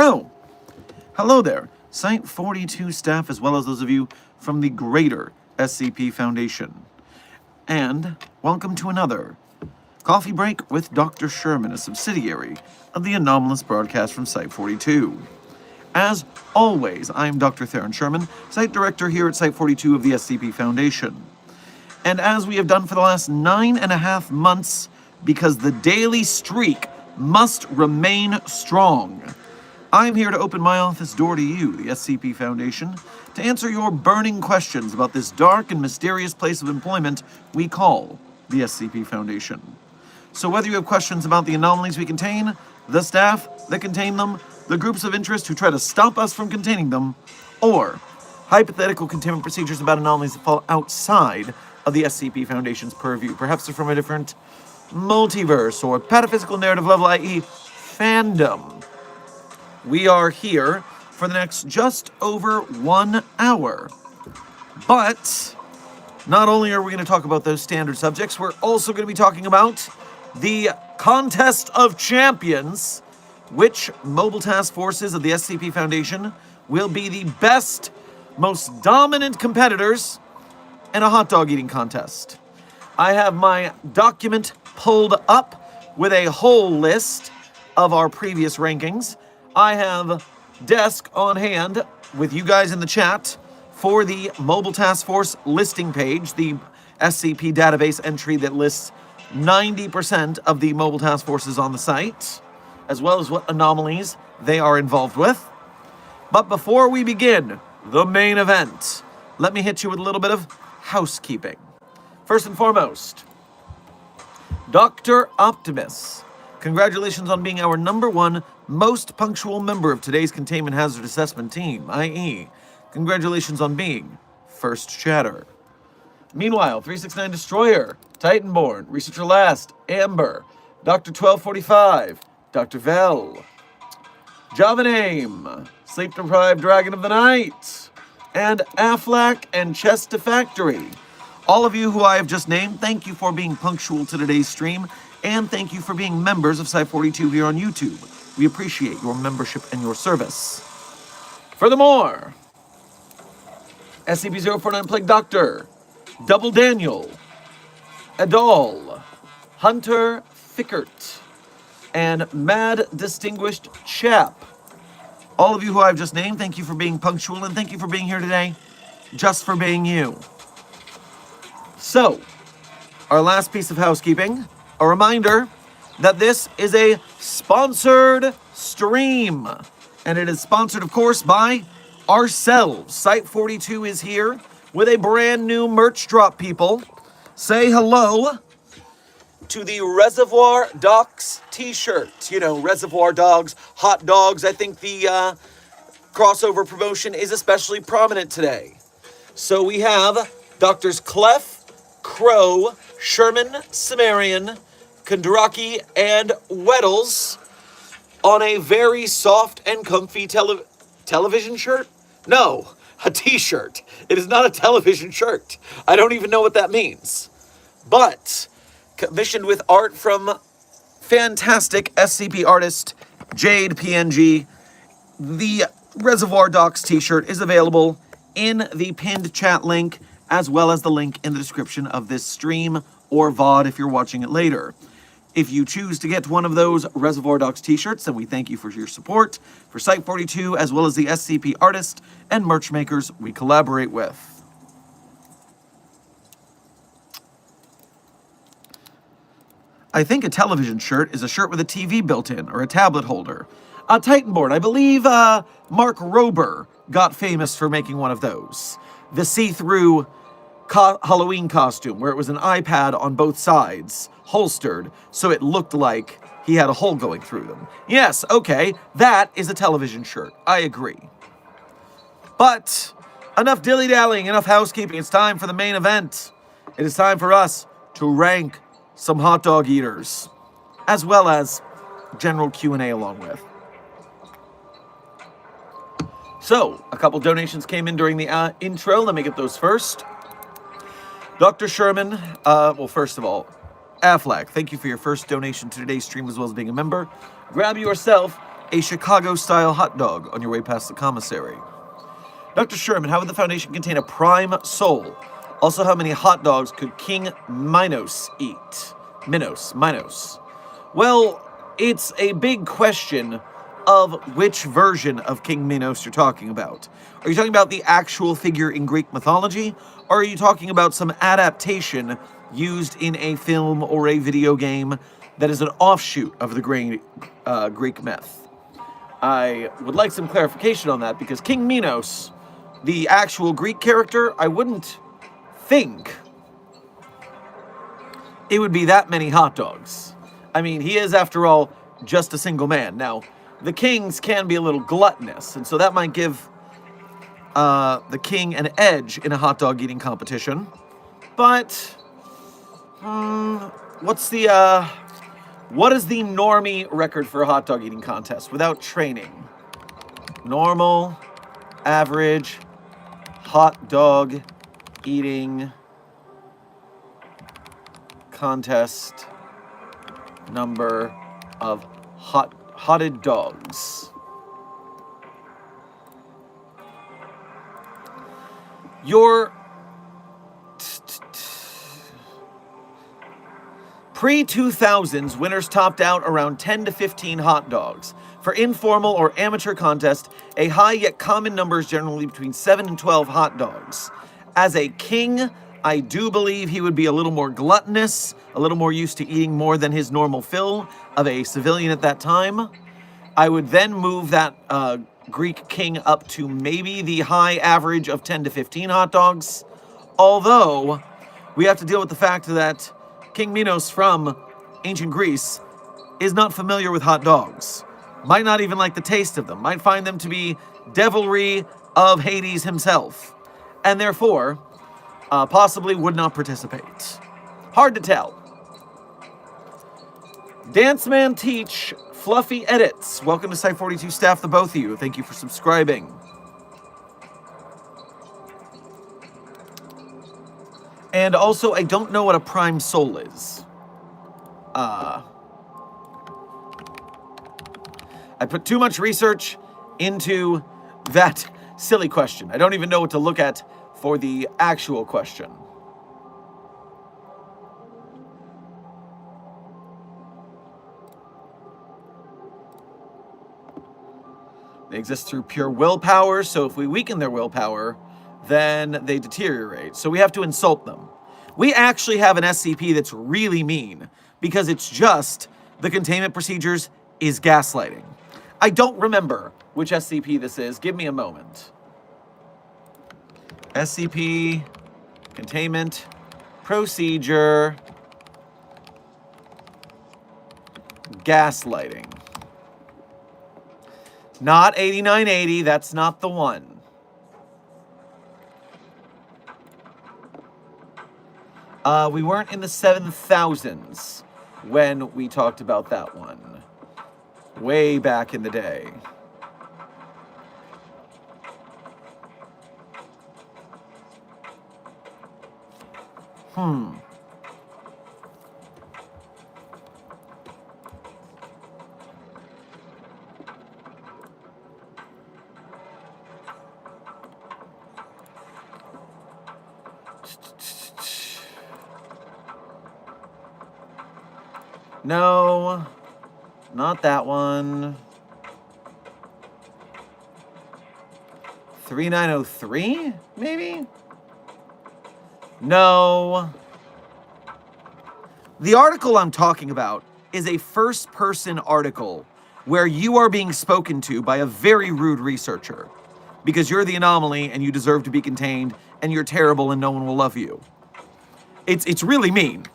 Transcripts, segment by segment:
Oh, hello there, Site 42 staff, as well as those of you from the greater SCP Foundation. And welcome to another Coffee Break with Dr. Sherman, a subsidiary of the anomalous broadcast from Site 42. As always, I am Dr. Theron Sherman, Site Director here at Site 42 of the SCP Foundation. And as we have done for the last 9.5 months, because the daily streak must remain strong, I'm here to open my office door to you, the SCP Foundation, to answer your burning questions about this dark and mysterious place of employment we call the SCP Foundation. So whether you have questions about the anomalies we contain, the staff that contain them, the groups of interest who try to stop us from containing them, or hypothetical containment procedures about anomalies that fall outside of the SCP Foundation's purview, perhaps they're from a different multiverse or pataphysical narrative level, i.e. fandom, we are here for the next just over 1 hour. But not only are we going to talk about those standard subjects, we're also going to be talking about the Contest of Champions, which mobile task forces of the SCP Foundation will be the best, most dominant competitors in a hot dog eating contest. I have my document pulled up with a whole list of our previous rankings. I have desk on hand with you guys in the chat for the Mobile Task Force listing page, the SCP database entry that lists 90% of the Mobile Task Forces on the site, as well as what anomalies they are involved with. But before we begin the main event, let me hit you with a little bit of housekeeping. First and foremost, Dr. Optimus, congratulations on being our #1 most punctual member of today's Containment Hazard Assessment team, i.e., congratulations on being first chatter. Meanwhile, 369 Destroyer, Titanborn, Researcher Last, Amber, Dr. 1245, Dr. Vel, Javaname, Sleep Deprived Dragon of the Night, and Aflac and Chester Factory. All of you who I have just named, thank you for being punctual to today's stream, and thank you for being members of Site 42 here on YouTube. We appreciate your membership and your service. Furthermore, SCP-049 Plague Doctor, Double Daniel, Adol, Hunter Fickert, and Mad Distinguished Chap. All of you who I've just named, thank you for being punctual, and thank you for being here today, just for being you. So, our last piece of housekeeping, a reminder that this is a sponsored stream. And it is sponsored, of course, by ourselves. Site 42 is here with a brand new merch drop, people. Say hello to the Reservoir Dogs t-shirt. You know, Reservoir Dogs, hot dogs. I think the crossover promotion is especially prominent today. So we have Doctors Clef, Crow, Sherman, Sumerian, Kandraki, and Weddles on a very soft and comfy television shirt? No, a t-shirt. It is not a television shirt. I don't even know what that means. But commissioned with art from fantastic SCP artist Jade PNG, the Reservoir Docs t-shirt is available in the pinned chat link, as well as the link in the description of this stream or VOD if you're watching it later. If you choose to get one of those Reservoir Dogs t-shirts, then we thank you for your support for Site42, as well as the SCP artists and merch makers we collaborate with. I think a television shirt is a shirt with a TV built in, or a tablet holder. A Titanborn, I believe Mark Rober got famous for making one of those. The see-through Halloween costume, where it was an iPad on both sides, holstered, so it looked like he had a hole going through them. Yes, okay, that is a television shirt. I agree. But enough dilly-dallying, enough housekeeping. It's time for the main event. It is time for us to rank some hot dog eaters, as well as general Q&A along with. So, a couple donations came in during the intro. Let me get those first. Dr. Sherman, well, first of all, Affleck, thank you for your first donation to today's stream, as well as being a member. Grab yourself a Chicago-style hot dog on your way past the commissary. Dr. Sherman, how would the Foundation contain a prime soul? Also, how many hot dogs could King Minos eat? Minos. Well, it's a big question of which version of King Minos you're talking about. Are you talking about the actual figure in Greek mythology, or are you talking about some adaptation used in a film or a video game that is an offshoot of the Greek myth? I would like some clarification on that, because King Minos, the actual Greek character, I wouldn't think it would be that many hot dogs. I mean, he is, after all, just a single man. Now, the kings can be a little gluttonous, and so that might give the king an edge in a hot dog eating competition. But what is the normie record for a hot dog eating contest without training? Normal, average, hot dog eating contest number of hotted dogs. Your pre-2000s winners topped out around 10 to 15 hot dogs. For informal or amateur contest, a high yet common number is generally between 7 and 12 hot dogs. As a king, I do believe he would be a little more gluttonous, a little more used to eating more than his normal fill of a civilian at that time. I would then move that Greek king up to maybe the high average of 10 to 15 hot dogs. Although, we have to deal with the fact that King Minos from ancient Greece is not familiar with hot dogs. Might not even like the taste of them. Might find them to be devilry of Hades himself. And therefore, possibly would not participate. Hard to tell. Dance Man Teach, Fluffy Edits. Welcome to Site42 staff, the both of you. Thank you for subscribing. And also, I don't know what a prime soul is. I put too much research into that silly question. I don't even know what to look at for the actual question. They exist through pure willpower, so if we weaken their willpower, then they deteriorate. So we have to insult them. We actually have an SCP that's really mean, because it's just the containment procedures is gaslighting. I don't remember which SCP this is. Give me a moment. SCP, containment, procedure, gaslighting. Not 8980, that's not the one. We weren't in the 7000s when we talked about that one. Way back in the day. No, not that one. 3903, maybe? No. The article I'm talking about is a first-person article where you are being spoken to by a very rude researcher because you're the anomaly and you deserve to be contained and you're terrible and no one will love you. It's really mean.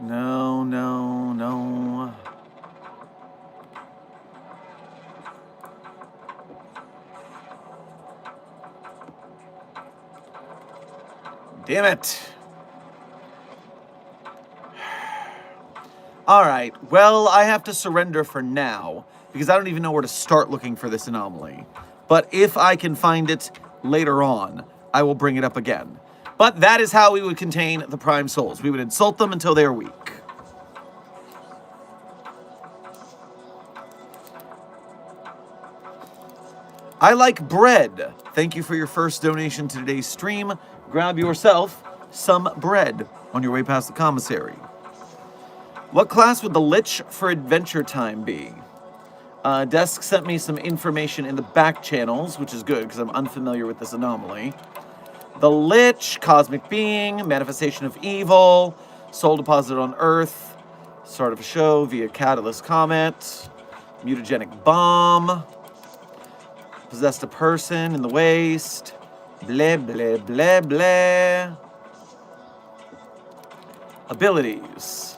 No, no, no. Damn it. All right, well, I have to surrender for now because I don't even know where to start looking for this anomaly. But if I can find it later on, I will bring it up again. But that is how we would contain the Prime Souls. We would insult them until they are weak. I like bread. Thank you for your first donation to today's stream. Grab yourself some bread on your way past the commissary. What class would the Lich for Adventure Time be? Desk sent me some information in the back channels, which is good because I'm unfamiliar with this anomaly. The Lich, Cosmic Being, Manifestation of Evil, Soul deposited on Earth, Start of a Show via Catalyst Comet, Mutagenic Bomb, Possessed a Person in the Waste, blah, blah, blah, blah. Abilities.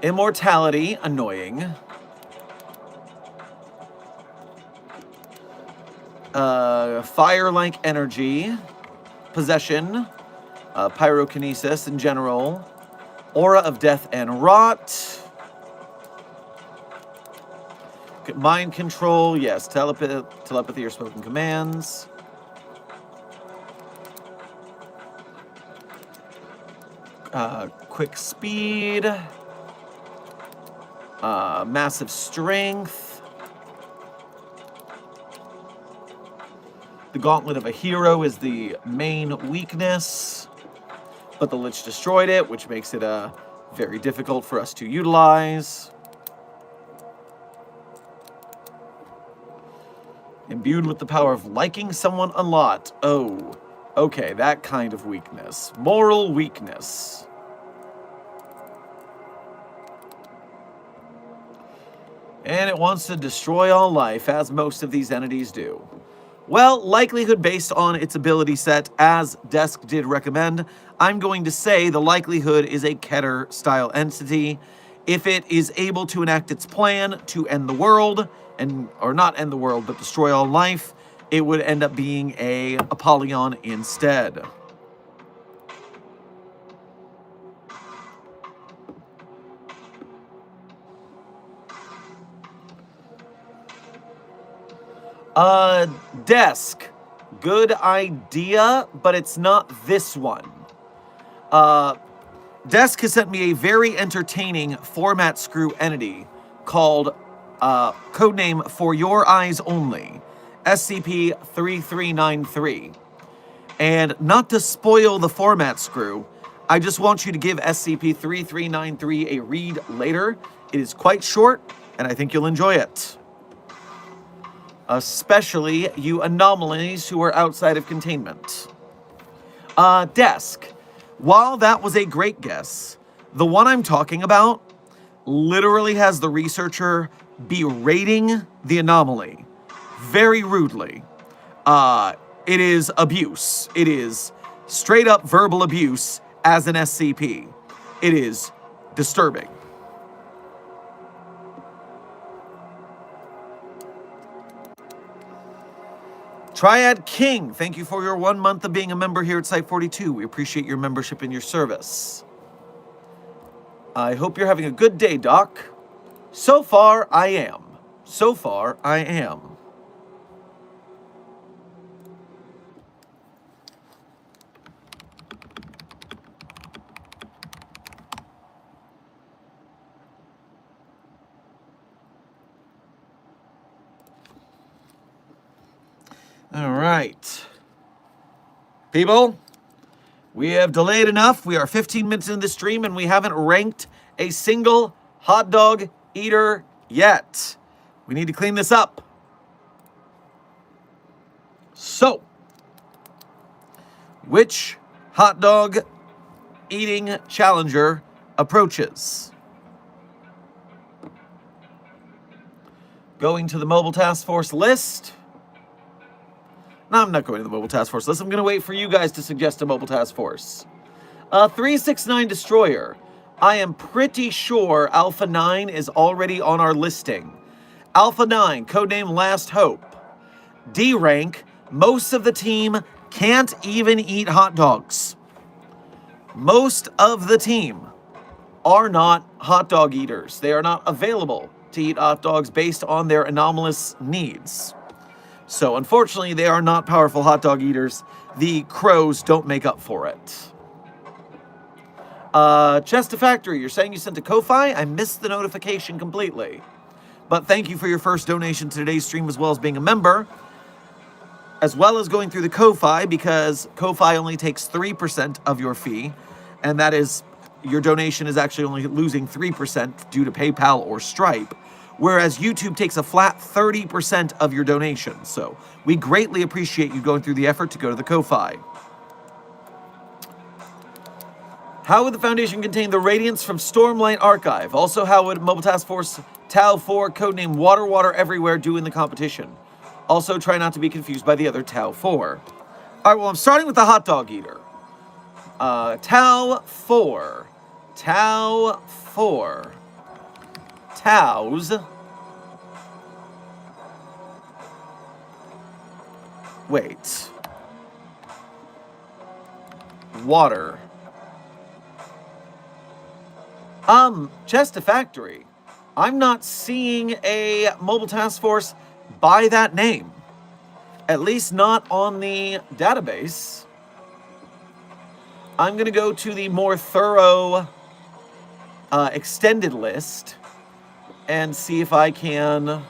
Immortality, annoying. Fire-like energy. Possession. Pyrokinesis in general. Aura of death and rot. Mind control, yes. Telepathy or spoken commands. Quick speed. Massive strength. The Gauntlet of a Hero is the main weakness, but the Lich destroyed it, which makes it very difficult for us to utilize. Imbued with the power of liking someone a lot. Oh, okay, that kind of weakness. Moral weakness. And it wants to destroy all life, as most of these entities do. Well, likelihood based on its ability set, as Desk did recommend, I'm going to say the likelihood is a Keter-style entity. If it is able to enact its plan to end the world, or not end the world, but destroy all life, it would end up being a Apollyon instead. Desk. Good idea, but it's not this one. Desk has sent me a very entertaining format screw entity called codename For Your Eyes Only, SCP-3393. And not to spoil the format screw, I just want you to give SCP-3393 a read later. It is quite short, and I think you'll enjoy it. Especially you anomalies who are outside of containment. Desk. While that was a great guess, the one I'm talking about literally has the researcher berating the anomaly very rudely. It is abuse. It is straight up verbal abuse as an SCP. It is disturbing. Triad King, thank you for your 1 month of being a member here at Site 42. We appreciate your membership and your service. I hope you're having a good day, Doc. So far, I am. So far, I am. All right. People, we have delayed enough. We are 15 minutes into the stream and we haven't ranked a single hot dog eater yet. We need to clean this up. So, which hot dog eating challenger approaches? Going to the Mobile Task Force list. No, I'm not going to the Mobile Task Force list. I'm going to wait for you guys to suggest a Mobile Task Force. 369 Destroyer. I am pretty sure Alpha 9 is already on our listing. Alpha 9, codename Last Hope. D rank, most of the team can't even eat hot dogs. Most of the team are not hot dog eaters. They are not available to eat hot dogs based on their anomalous needs. So unfortunately, they are not powerful hot dog eaters. The crows don't make up for it. Chesta Factory, you're saying you sent a Ko-Fi? I missed the notification completely. But thank you for your first donation to today's stream, as well as being a member, as well as going through the Ko-Fi, because Ko-Fi only takes 3% of your fee, and that is, your donation is actually only losing 3% due to PayPal or Stripe, whereas YouTube takes a flat 30% of your donation. So we greatly appreciate you going through the effort to go to the Ko-Fi. How would the Foundation contain the Radiance from Stormlight Archive? Also, how would Mobile Task Force Tau 4, codename Water Everywhere, do in the competition? Also, try not to be confused by the other Tau 4. All right, well, I'm starting with the hot dog eater. Tau 4. Tau 4. Taus. Wait. Water. Chesta Factory. I'm not seeing a Mobile Task Force by that name. At least not on the database. I'm going to go to the more thorough extended list and see if I can...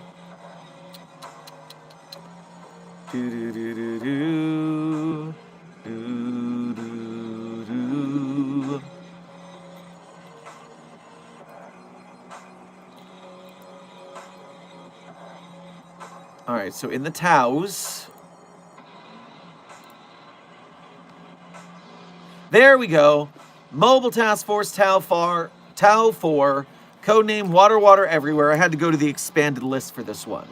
All right, so in the Taus, there we go. Mobile Task Force Tau 4, codename Water Everywhere. I had to go to the expanded list for this one.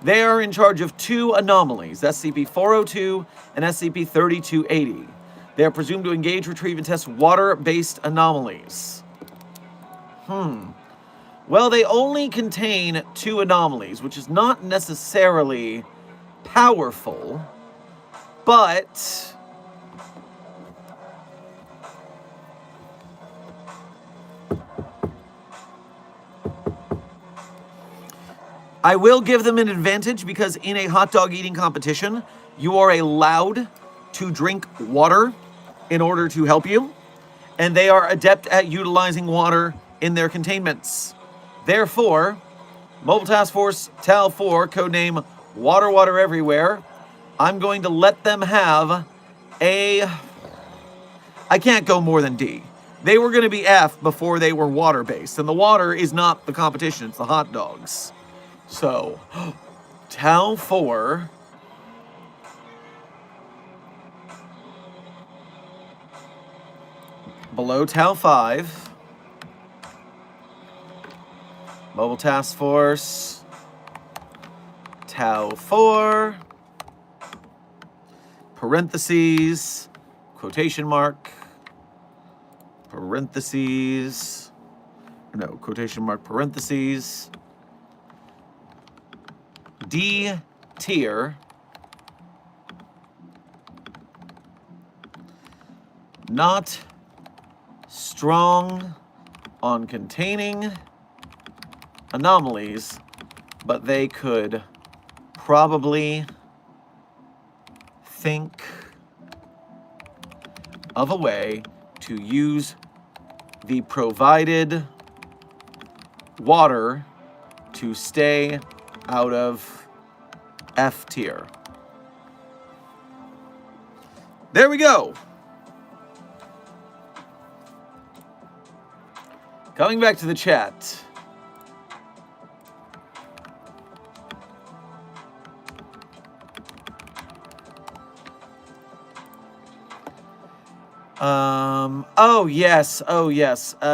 They are in charge of 2 anomalies, SCP-402 and SCP-3280. They are presumed to engage, retrieve, and test water-based anomalies. Well, they only contain 2 anomalies, which is not necessarily powerful, but... I will give them an advantage because in a hot dog eating competition, you are allowed to drink water in order to help you, and they are adept at utilizing water in their containments. Therefore, Mobile Task Force Tau 4, codename Water Everywhere, I'm going to let them have a... I can't go more than D. They were going to be F before they were water-based, and the water is not the competition, it's the hot dogs. So, Tau 4... below Tau 5... Mobile Task Force, Tau 4, parentheses, quotation mark, parentheses, no, quotation mark, parentheses, D tier, not strong on containing anomalies, but they could probably think of a way to use the provided water to stay out of F tier. There we go. Coming back to the chat. Oh yes.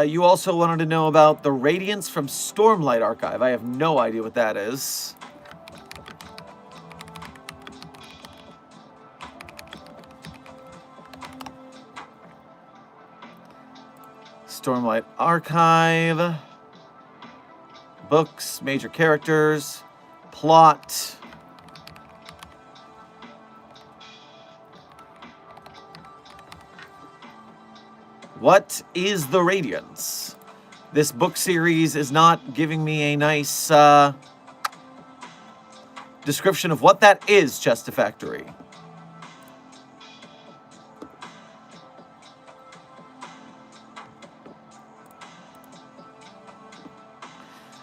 You also wanted to know about the Radiance from Stormlight Archive. I have no idea what that is. Stormlight Archive. Books, major characters, plot. What is the Radiance? This book series is not giving me a nice description of what that is, Chestifactory.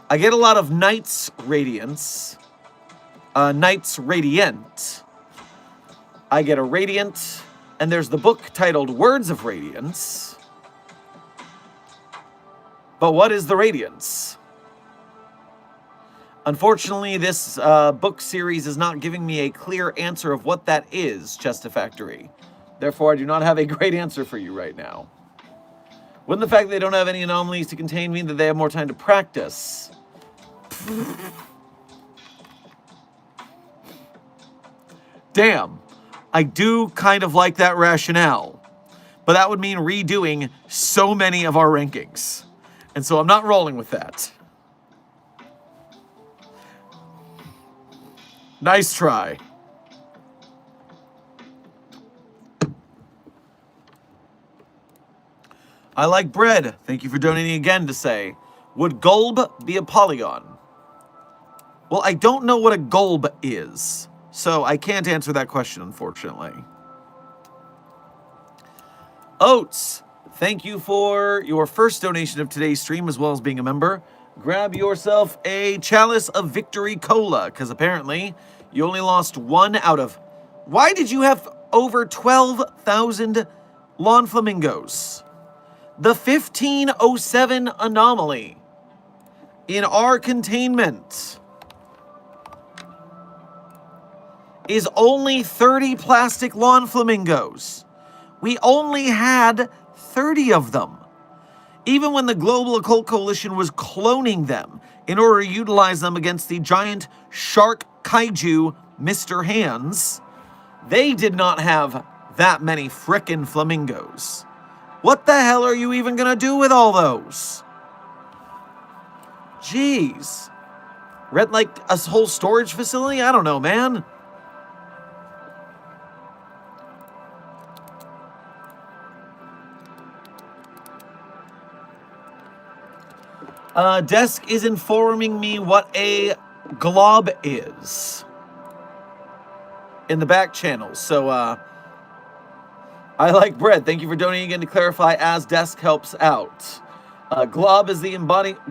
I get a lot of Knights Radiance. Knights Radiant. I get a Radiant, and there's the book titled Words of Radiance. But what is the Radiance? Unfortunately, this book series is not giving me a clear answer of what that is, Chestifactory. Therefore, I do not have a great answer for you right now. Wouldn't the fact that they don't have any anomalies to contain mean that they have more time to practice? Damn, I do kind of like that rationale. But that would mean redoing so many of our rankings. And so I'm not rolling with that. Nice try. I like bread. Thank you for donating again to say, would Gulb be a polygon? Well, I don't know what a Gulb is, so I can't answer that question, unfortunately. Oats, thank you for your first donation of today's stream, as well as being a member. Grab yourself a Chalice of Victory Cola, because apparently you only lost one out of... Why did you have over 12,000 lawn flamingos? The 1507 anomaly in our containment is only 30 plastic lawn flamingos. We only had 30 of them. Even when the Global Occult Coalition was cloning them in order to utilize them against the giant shark kaiju Mr. Hands, they did not have that many frickin' flamingos. What the hell are you even gonna do with all those? Jeez. Rent like a whole storage facility? I don't know, man. Desk is informing me what a glob is in the back channel. So, I like bread. Thank you for donating again to clarify as Desk helps out. Gulb is the embodiment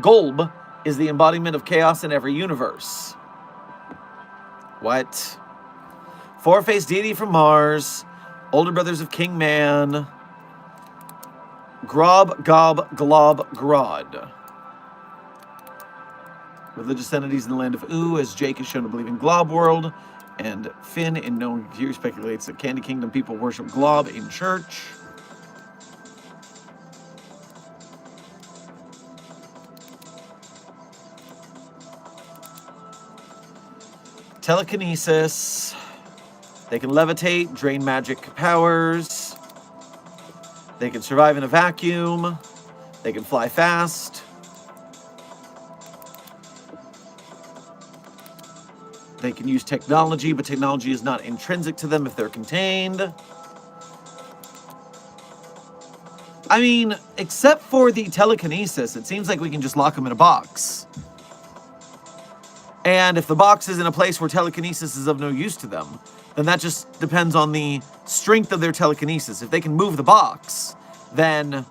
of chaos in every universe. What? Four-faced deity from Mars. Older brothers of King Man. Grob, Gob, Glob, Grod. Religious entities in the land of Ooh, as Jake is shown to believe in Glob World. And Finn in Known View speculates that Candy Kingdom people worship Glob in church. Telekinesis. They can levitate, drain magic powers. They can survive in a vacuum. They can fly fast. They can use technology, but technology is not intrinsic to them if they're contained. I mean, except for the telekinesis, it seems like we can just lock them in a box. And if the box is in a place where telekinesis is of no use to them, then that just depends on the strength of their telekinesis. If they can move the box, then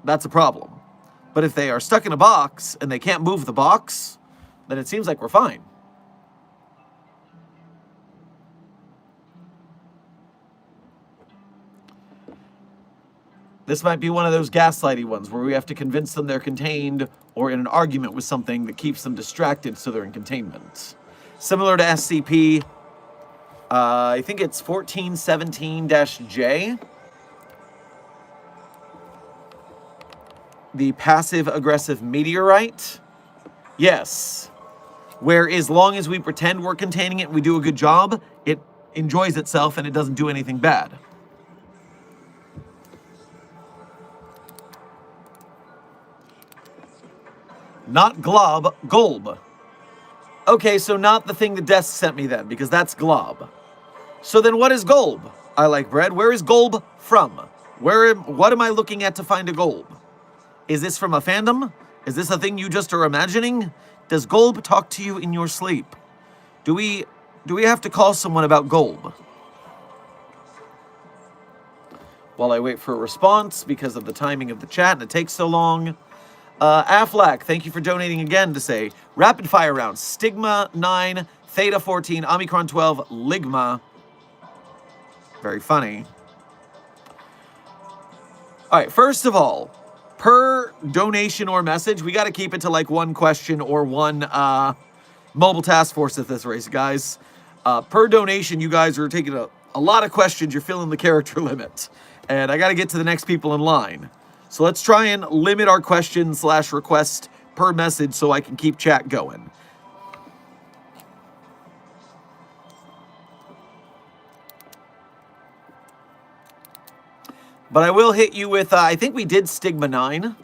that's a problem. But if they are stuck in a box and they can't move the box, then it seems like we're fine. This might be one of those gaslighty ones where we have to convince them they're contained or in an argument with something that keeps them distracted so they're in containment. Similar to SCP, I think it's 1417-J. The passive-aggressive meteorite. Yes. Where as long as we pretend we're containing it and we do a good job, it enjoys itself and it doesn't do anything bad. Not glob, gulb. Okay, so not the thing the desk sent me then, because that's glob. So then what is gulb? I like bread. Where is gulb from? What am I looking at to find a gulb? Is this from a fandom? Is this a thing you just are imagining? Does gulb talk to you in your sleep? Do we have to call someone about gulb? While I wait for a response because of the timing of the chat and it takes so long. Aflac, thank you for donating again to say rapid fire rounds. Stigma 9, Theta 14, Omicron 12, Ligma. Very funny. All right, first of all, per donation or message, we got to keep it to like one question or one mobile task force at this race, guys. Per donation, you guys are taking a lot of questions. You're filling the character limit. And I got to get to the next people in line. So let's try and limit our question/request per message so I can keep chat going. But I will hit you with, I think we did Stigma 9.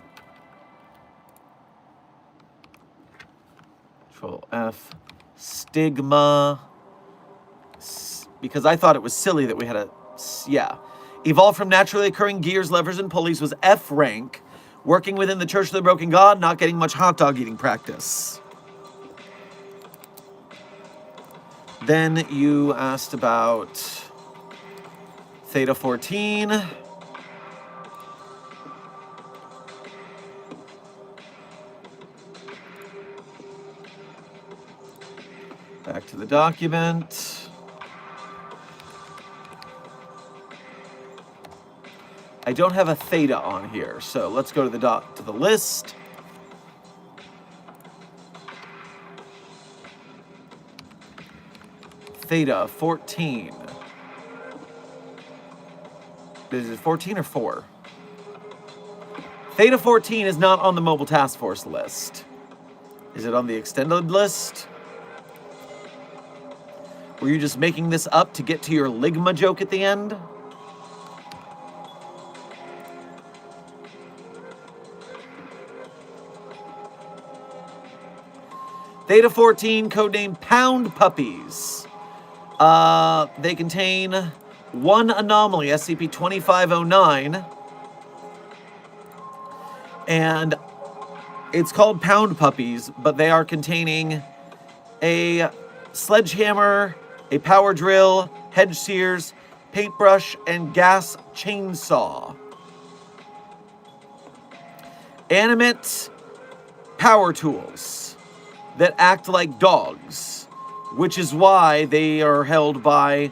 Control F. Stigma. Because I thought it was silly that we had a, yeah. Evolved from naturally occurring gears, levers, and pulleys, was F rank. Working within the Church of the Broken God, not getting much hot dog eating practice. Then you asked about Theta 14. Back to the document. I don't have a theta on here, so let's go to the list. Theta 14. Is it 14 or 4? Theta 14 is not on the mobile task force list. Is it on the extended list? Were you just making this up to get to your Ligma joke at the end? Theta 14, codename Pound Puppies. They contain one anomaly, SCP-2509. And it's called Pound Puppies, but they are containing a sledgehammer, a power drill, hedge shears, paintbrush, and gas chainsaw. Animate power tools that act like dogs, which is why they are held by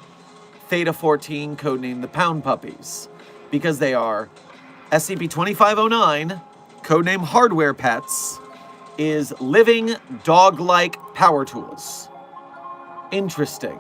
Theta 14, codenamed the Pound Puppies, because they are SCP-2509, codename Hardware Pets, is living dog-like power tools. Interesting.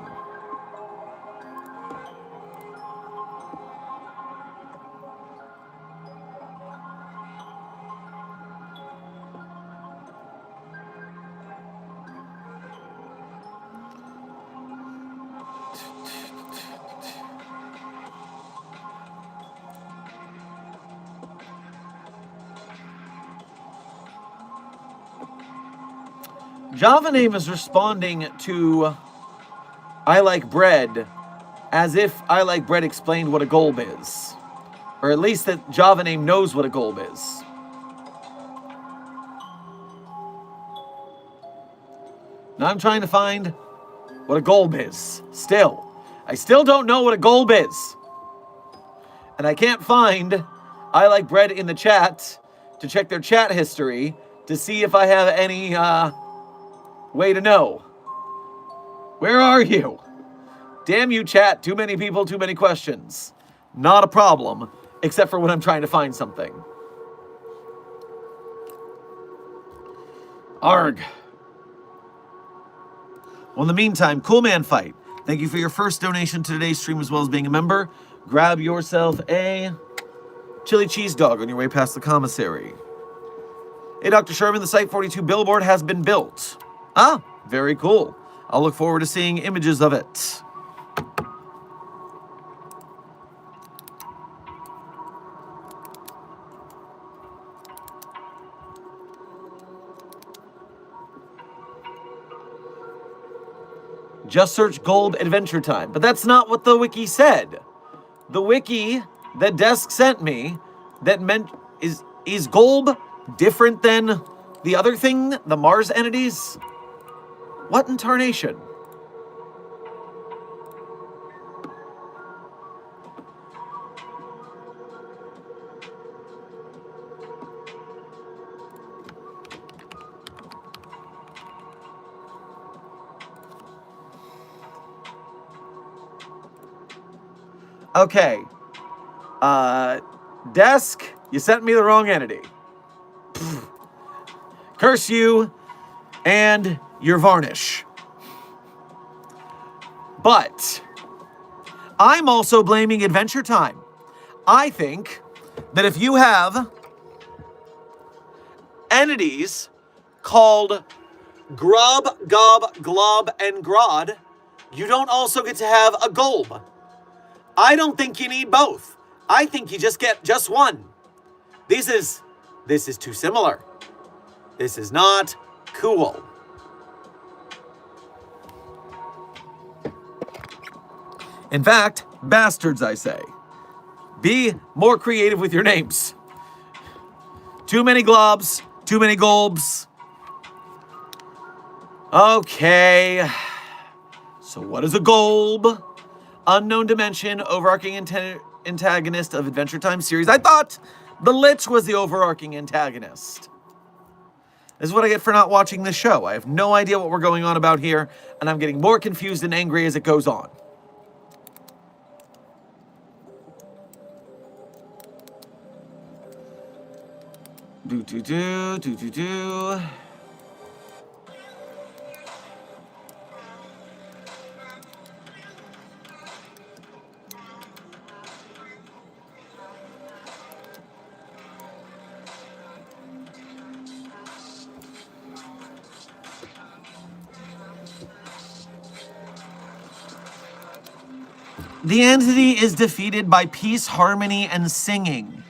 Java Name is responding to I Like Bread as if I Like Bread explained what a gulb is. Or at least that Java name knows what a golb is. Now I'm trying to find what a golb is. I still don't know what a golb is. And I can't find I Like Bread in the chat to check their chat history to see if I have any way to know. Where are you? Damn you, chat. Too many people, too many questions. Not a problem, except for when I'm trying to find something. Arg. Well, in the meantime, Cool Man Fight. Thank you for your first donation to today's stream as well as being a member. Grab yourself a chili cheese dog on your way past the commissary. Hey, Dr. Sherman, the Site 42 billboard has been built. Ah, very cool. I'll look forward to seeing images of it. Just search Golb Adventure Time. But that's not what the wiki said. The wiki that Desk sent me that meant is Golb different than the other thing, the Mars entities? What in tarnation? Okay. Desk, you sent me the wrong entity. Pfft. Curse you and your varnish. But I'm also blaming Adventure Time. I think that if you have entities called Grub, Gob, Glob, and Grod, you don't also get to have a Golb. I don't think you need both. I think you just get just one. This is too similar. This is not cool. In fact, bastards, I say. Be more creative with your names. Too many globs, too many golbs. Okay. So what is a golb? Unknown dimension, overarching antagonist of Adventure Time series. I thought the Lich was the overarching antagonist. This is what I get for not watching this show. I have no idea what we're going on about here, and I'm getting more confused and angry as it goes on. Do. The entity is defeated by peace, harmony, and singing.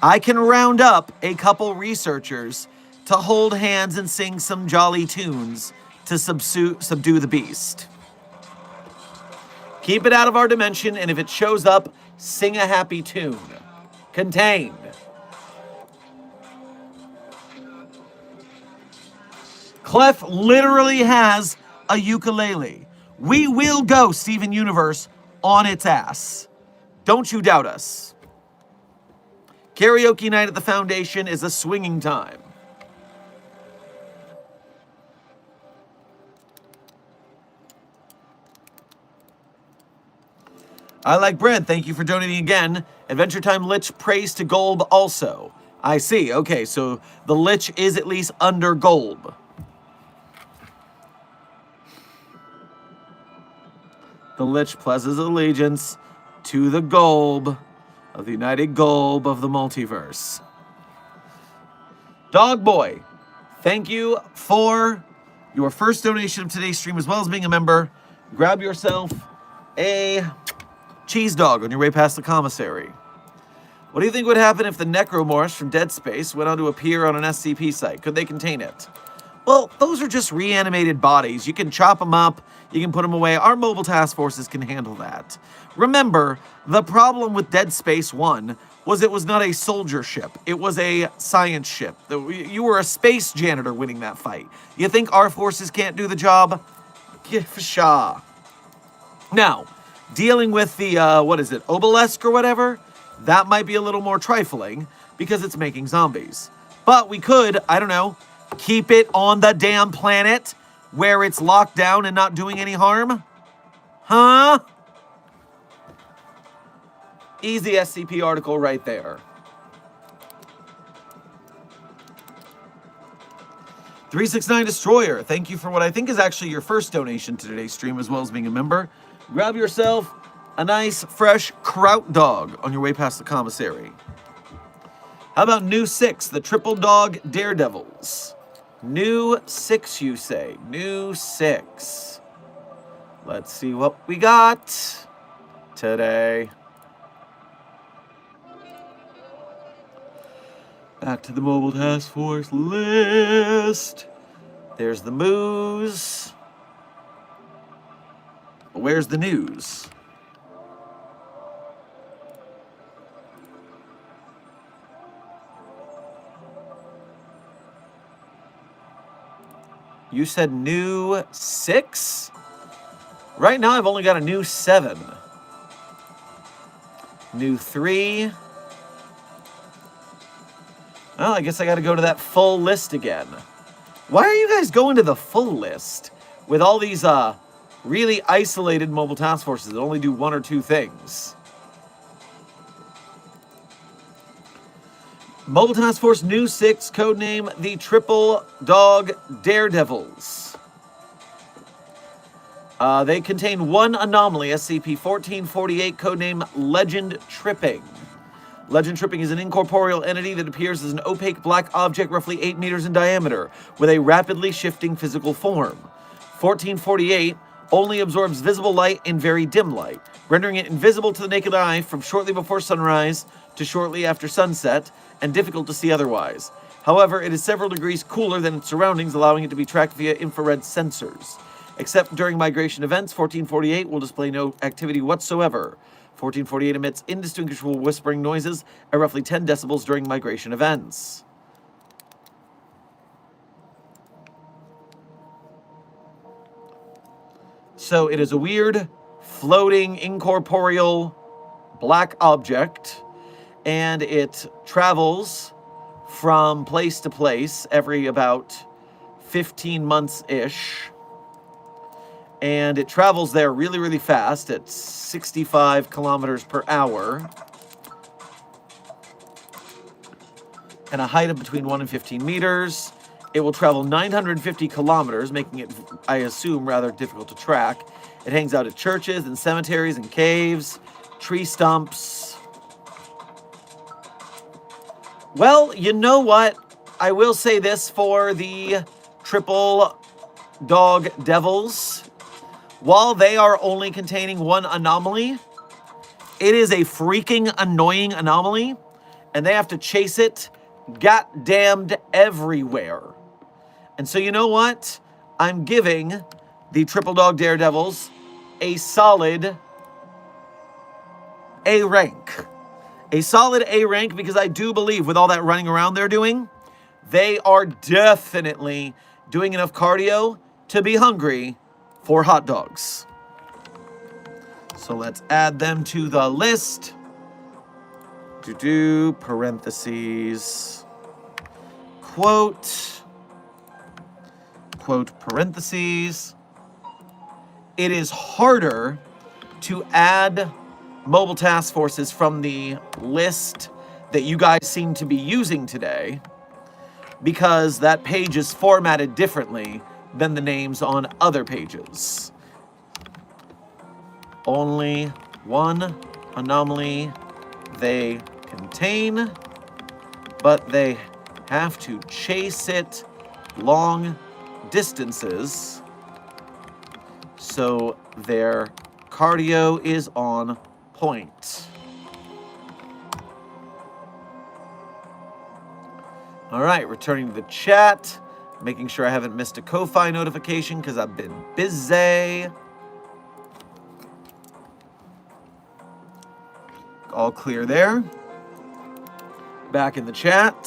I can round up a couple researchers to hold hands and sing some jolly tunes to subdue the beast. Keep it out of our dimension, and if it shows up, sing a happy tune. Contained. Clef literally has a ukulele. We will go, Steven Universe, on its ass. Don't you doubt us. Karaoke night at the Foundation is a swinging time. I Like Bread, thank you for donating again. Adventure Time Lich prays to Golb also. I see, okay, so the Lich is at least under Golb. The Lich pledges allegiance to the Golb of the United Golb of the Multiverse. Dog Boy, thank you for your first donation of today's stream as well as being a member. Grab yourself a cheese dog on your way past the commissary. What do you think would happen if the Necromorphs from Dead Space went on to appear on an SCP site? Could they contain it? Well, those are just reanimated bodies. You can chop them up, you can put them away. Our mobile task forces can handle that. Remember, the problem with Dead Space 1 was it was not a soldier ship. It was a science ship. You were a space janitor winning that fight. You think our forces can't do the job? Pshaw. Now, dealing with the, what is it, obelisk or whatever, that might be a little more trifling because it's making zombies. But we could, I don't know, keep it on the damn planet where it's locked down and not doing any harm? Huh? Easy SCP article right there. 369 Destroyer, thank you for what I think is actually your first donation to today's stream, as well as being a member. Grab yourself a nice, fresh kraut dog on your way past the commissary. How about New 6, the Triple Dog Daredevils? New 6, you say. New 6. Let's see what we got today. Back to the Mobile Task Force list. There's the moose. Where's the news? You said new 6? Right now I've only got a new 7. New 3. Well, I guess I gotta go to that full list again. Why are you guys going to the full list with all these really isolated mobile task forces that only do 1 or 2 things? Mobile Task Force New 6, codename the Triple Dog Daredevils. They contain 1 anomaly, SCP-1448, codename Legend Tripping. Legend Tripping is an incorporeal entity that appears as an opaque black object roughly 8 meters in diameter, with a rapidly shifting physical form. 1448 only absorbs visible light in very dim light, rendering it invisible to the naked eye from shortly before sunrise to shortly after sunset, and difficult to see otherwise. However, it is several degrees cooler than its surroundings, allowing it to be tracked via infrared sensors. Except during migration events, 1448 will display no activity whatsoever. 1448 emits indistinguishable whispering noises at roughly 10 decibels during migration events. So it is a weird, floating, incorporeal, black object, and it travels from place to place every about 15 months-ish. And it travels there really, really fast at 65 kilometers per hour. And a height of between 1 and 15 meters. It will travel 950 kilometers, making it, I assume, rather difficult to track. It hangs out at churches and cemeteries and caves, tree stumps. Well, you know what? I will say this for the Triple Dog Devils. While they are only containing 1 anomaly, it is a freaking annoying anomaly, and they have to chase it goddamned everywhere. And so you know what? I'm giving the Triple Dog Daredevils a solid A rank. A solid A rank because I do believe with all that running around they're doing, they are definitely doing enough cardio to be hungry for hot dogs. So let's add them to the list. Parentheses. Quote parentheses. It is harder to add mobile task forces from the list that you guys seem to be using today because that page is formatted differently than the names on other pages. Only 1 anomaly they contain, but they have to chase it long distances, so their cardio is on point. All right, returning to the chat. Making sure I haven't missed a Ko-Fi notification because I've been busy. All clear there. Back in the chat.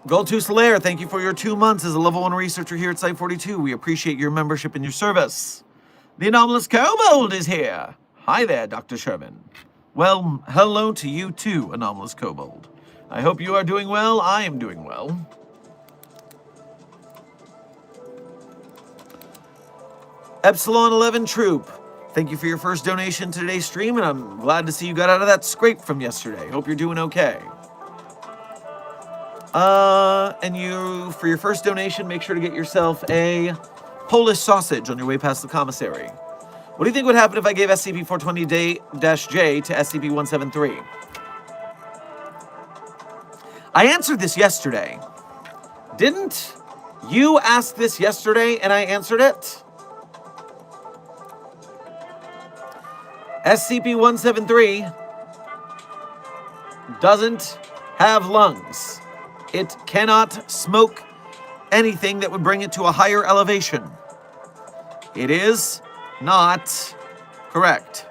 Gold2 Solaire, thank you for your 2 months as a level 1 researcher here at Site 42. We appreciate your membership and your service. The Anomalous Kobold is here. Hi there, Dr. Sherman. Well, hello to you too, Anomalous Kobold. I hope you are doing well. I am doing well. Epsilon 11 Troop, thank you for your first donation to today's stream, and I'm glad to see you got out of that scrape from yesterday. Hope you're doing okay. And you, for your first donation, make sure to get yourself a Polish sausage on your way past the commissary. What do you think would happen if I gave SCP-420-J to SCP-173? I answered this yesterday. Didn't you ask this yesterday and I answered it? SCP-173 doesn't have lungs. It cannot smoke anything that would bring it to a higher elevation. It is not correct.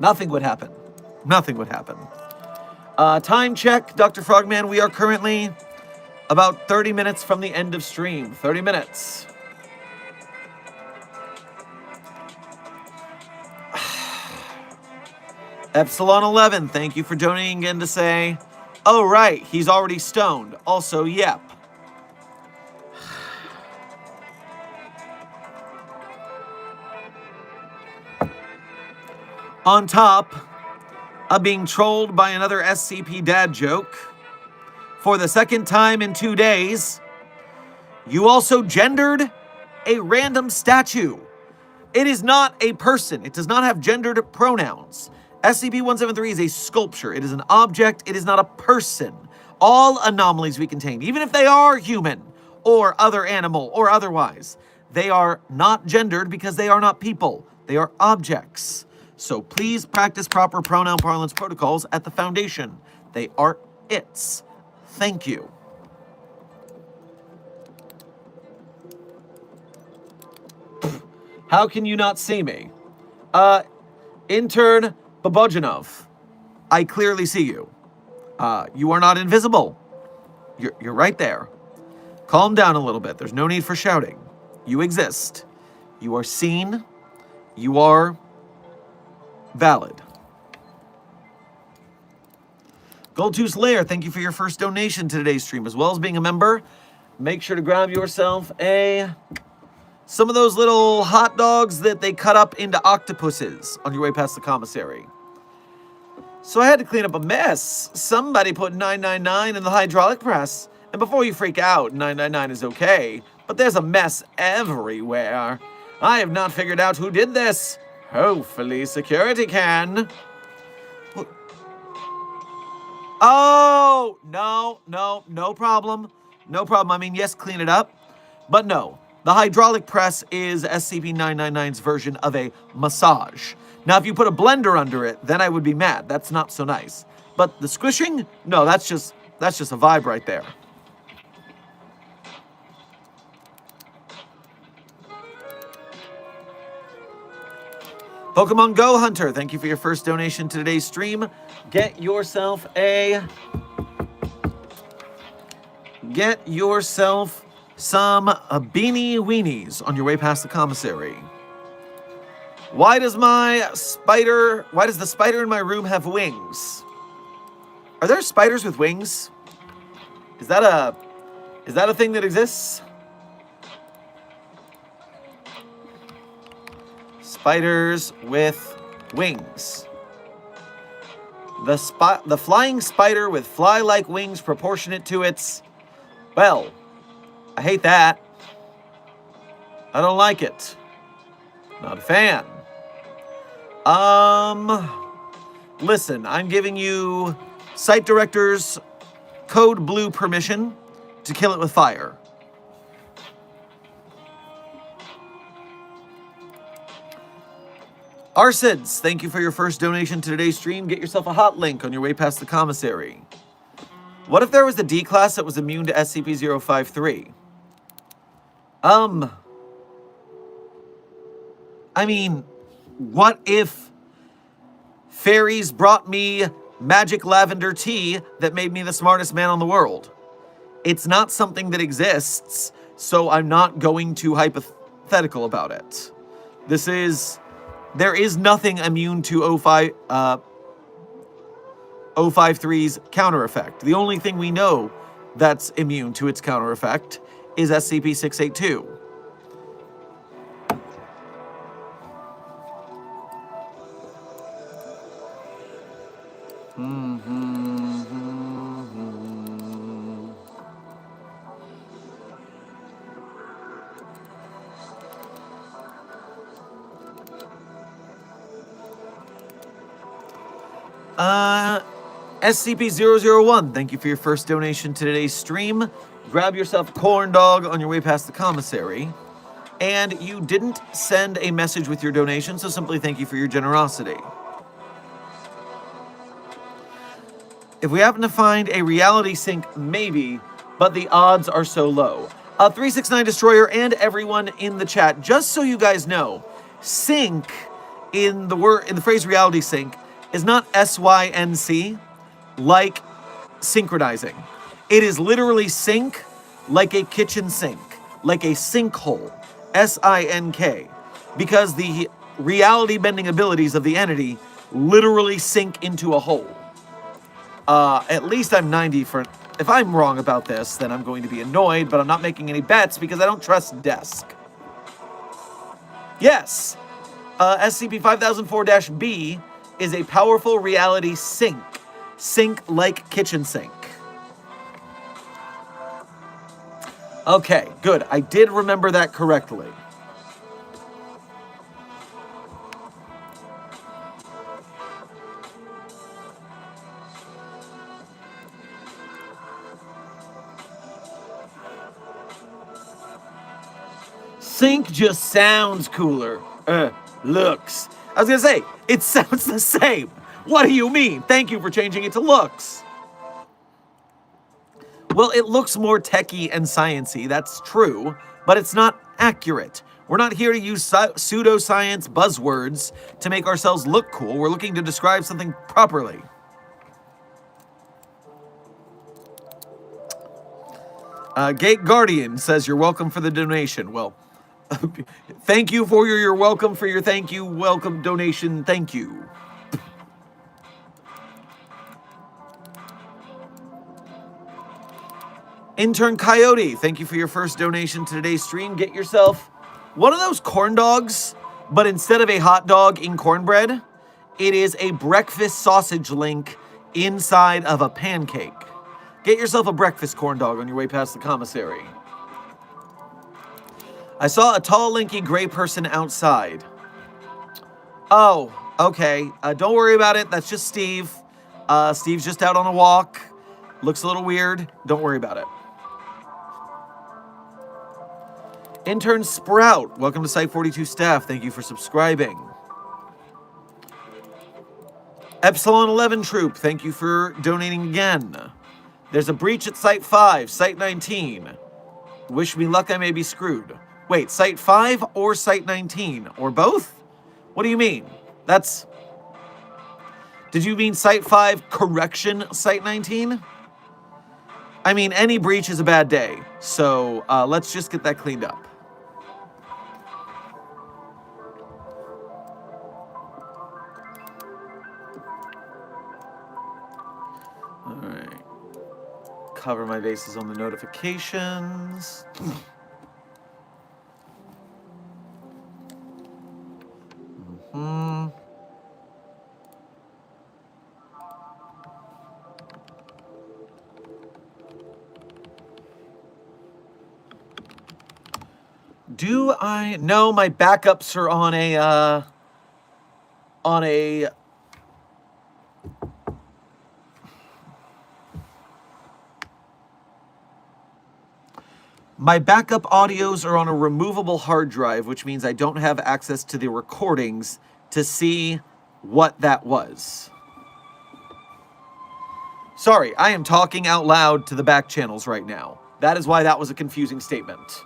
Nothing would happen. Nothing would happen. Time check, Dr. Frogman. We are currently about 30 minutes from the end of stream. 30 minutes. Epsilon 11, thank you for donating again to say, oh, right, he's already stoned. Also, yep. On top of being trolled by another SCP dad joke, for the second time in 2 days, you also gendered a random statue. It is not a person. It does not have gendered pronouns. SCP-173 is a sculpture. It is an object. It is not a person. All anomalies we contain, even if they are human or other animal or otherwise, they are not gendered because they are not people. They are objects. So please practice proper pronoun parlance protocols at the Foundation. They are its. Thank you. How can you not see me? Intern Babojanov, I clearly see you. You are not invisible. You're right there. Calm down a little bit. There's no need for shouting. You exist. You are seen. You are valid. Gold2 Slayer, thank you for your first donation to today's stream. As well as being a member, make sure to grab yourself some of those little hot dogs that they cut up into octopuses on your way past the commissary. So I had to clean up a mess. Somebody put 999 in the hydraulic press. And before you freak out, 999 is okay, but there's a mess everywhere. I have not figured out who did this. Hopefully security can. Oh, no problem. No problem. I mean, yes, clean it up, but no. The hydraulic press is SCP-999's version of a massage. Now, if you put a blender under it, then I would be mad. That's not so nice. But the squishing? No, that's just a vibe right there. Pokemon Go Hunter, thank you for your first donation to today's stream. Get yourself some beanie weenies on your way past the commissary. Why does the spider in my room have wings? Are there spiders with wings? Is that a thing that exists? Spiders with wings. The flying spider with fly-like wings proportionate to its... Well, I hate that. I don't like it. Not a fan. Listen, I'm giving you site director's code blue permission to kill it with fire. Arsids, thank you for your first donation to today's stream. Get yourself a hot link on your way past the commissary. What if there was a D class that was immune to SCP-053? I mean, what if fairies brought me magic lavender tea that made me the smartest man on the world? It's not something that exists, so I'm not going to hypothetical about it. There is nothing immune to 053's counter effect. The only thing we know that's immune to its counter effect is SCP-682. SCP-001, thank you for your first donation to today's stream. Grab yourself a corn dog on your way past the commissary. And you didn't send a message with your donation, so simply thank you for your generosity. If we happen to find a reality sink, maybe, but the odds are so low. 369 Destroyer and everyone in the chat, just so you guys know, sink in the phrase reality sink is not SYNC like synchronizing. It is literally sink like a kitchen sink, like a sinkhole, SINK, because the reality bending abilities of the entity literally sink into a hole. At least I'm 90 for... If I'm wrong about this, then I'm going to be annoyed, but I'm not making any bets because I don't trust Desk. Yes! SCP-5004-B is a powerful reality sink. Sink like kitchen sink. Okay, good. I did remember that correctly. Sink just sounds cooler. Looks. I was gonna say, it sounds the same. What do you mean? Thank you for changing it to looks. Well, it looks more techie and sciencey, that's true, but it's not accurate. We're not here to use pseudoscience buzzwords to make ourselves look cool. We're looking to describe something properly. Gate Guardian says you're welcome for the donation. Well, thank you for your welcome for your thank you, welcome donation, thank you. Intern Coyote, thank you for your first donation to today's stream. Get yourself one of those corn dogs, but instead of a hot dog in cornbread, it is a breakfast sausage link inside of a pancake. Get yourself a breakfast corn dog on your way past the commissary. I saw a tall, lanky, gray person outside. Oh, okay. Don't worry about it. That's just Steve. Steve's just out on a walk. Looks a little weird. Don't worry about it. Intern Sprout, welcome to Site 42 staff. Thank you for subscribing. Epsilon 11 Troop, thank you for donating again. There's a breach at Site 5, Site 19. Wish me luck, I may be screwed. Wait, Site 5 or Site 19? Or both? What do you mean? Did you mean Site 5 correction Site 19? I mean, any breach is a bad day. So let's just get that cleaned up. All right. Cover my bases on the notifications. Do I know my backups are on a my backup audios are on a removable hard drive, which means I don't have access to the recordings to see what that was. Sorry, I am talking out loud to the back channels right now. That is why that was a confusing statement.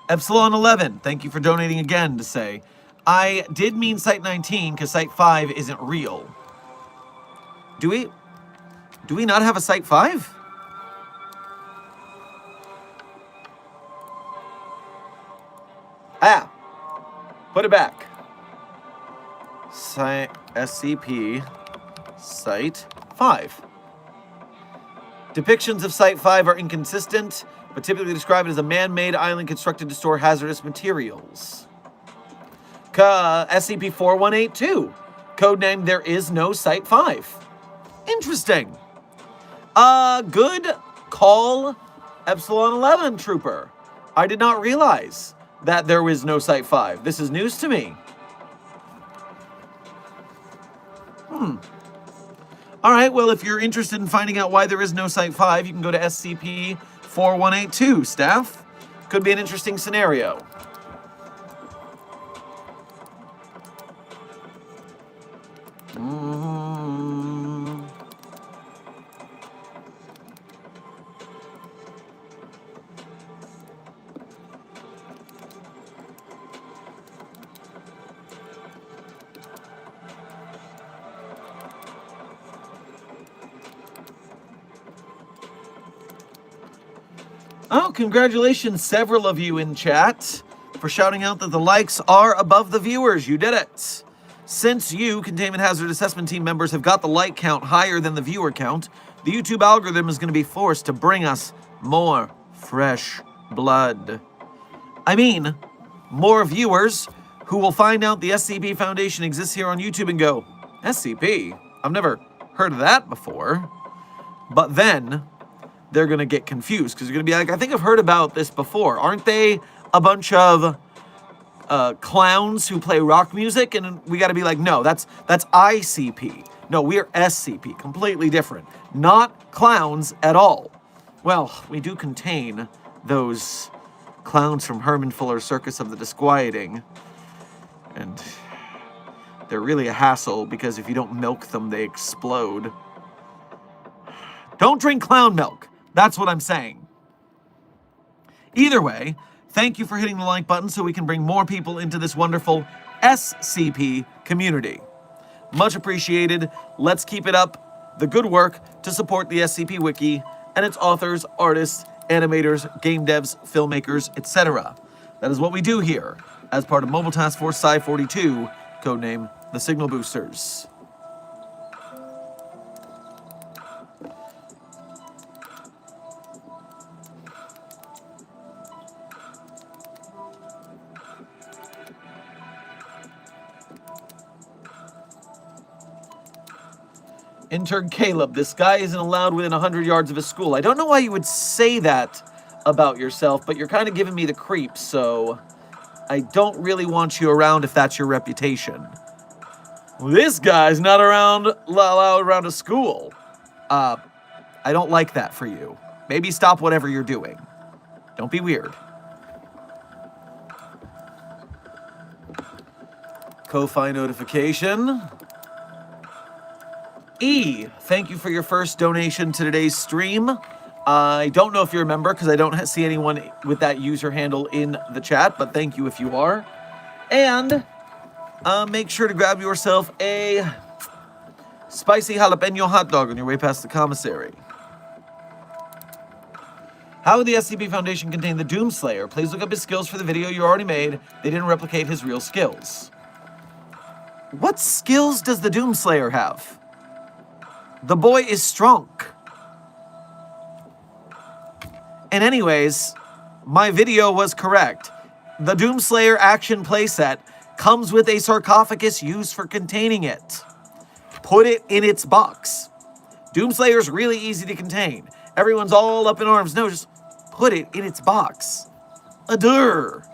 Epsilon 11, thank you for donating again to say, I did mean Site 19 because Site 5 isn't real. Do we not have a Site 5? Ah, put it back. Site SCP Site 5. Depictions of Site 5 are inconsistent, but typically describe it as a man-made island constructed to store hazardous materials. SCP-4182, codenamed There Is No Site 5. Interesting. Good call, Epsilon 11 Trooper. I did not realize that there was no Site 5. This is news to me. All right, well, if you're interested in finding out why there is no Site 5, you can go to SCP-4182, staff. Could be an interesting scenario. Oh, congratulations, several of you in chat, for shouting out that the likes are above the viewers. You did it. Since you, Containment Hazard Assessment Team members, have got the like count higher than the viewer count, the YouTube algorithm is going to be forced to bring us more fresh blood. I mean, more viewers who will find out the SCP Foundation exists here on YouTube and go, SCP? I've never heard of that before. But then they're going to get confused because they're going to be like, I think I've heard about this before. Aren't they a bunch of clowns who play rock music? And we got to be like, no, that's ICP. No, we are SCP. Completely different. Not clowns at all. Well, we do contain those clowns from Herman Fuller's Circus of the Disquieting. And they're really a hassle because if you don't milk them, they explode. Don't drink clown milk. That's what I'm saying. Either way, thank you for hitting the like button so we can bring more people into this wonderful SCP community. Much appreciated. Let's keep it up. The good work to support the SCP Wiki and its authors, artists, animators, game devs, filmmakers, etc. That is what we do here as part of Mobile Task Force Psi-42, codename the Signal Boosters. Intern Caleb, this guy isn't allowed within 100 yards of his school. I don't know why you would say that about yourself, but you're kind of giving me the creeps, so I don't really want you around if that's your reputation. Well, this guy's not allowed around a school. I don't like that for you. Maybe stop whatever you're doing. Don't be weird. Ko-Fi notification. E, thank you for your first donation to today's stream. I don't know if you're a member because I don't see anyone with that user handle in the chat, but thank you if you are. And make sure to grab yourself a spicy jalapeno hot dog on your way past the commissary. How would the SCP Foundation contain the Doomslayer? Please look up his skills for the video you already made. They didn't replicate his real skills. What skills does the Doomslayer have? The boy is strong. And anyways, my video was correct. The Doomslayer action playset comes with a sarcophagus used for containing it. Put it in its box. Doomslayer's really easy to contain. Everyone's all up in arms. No, just put it in its box. Adore.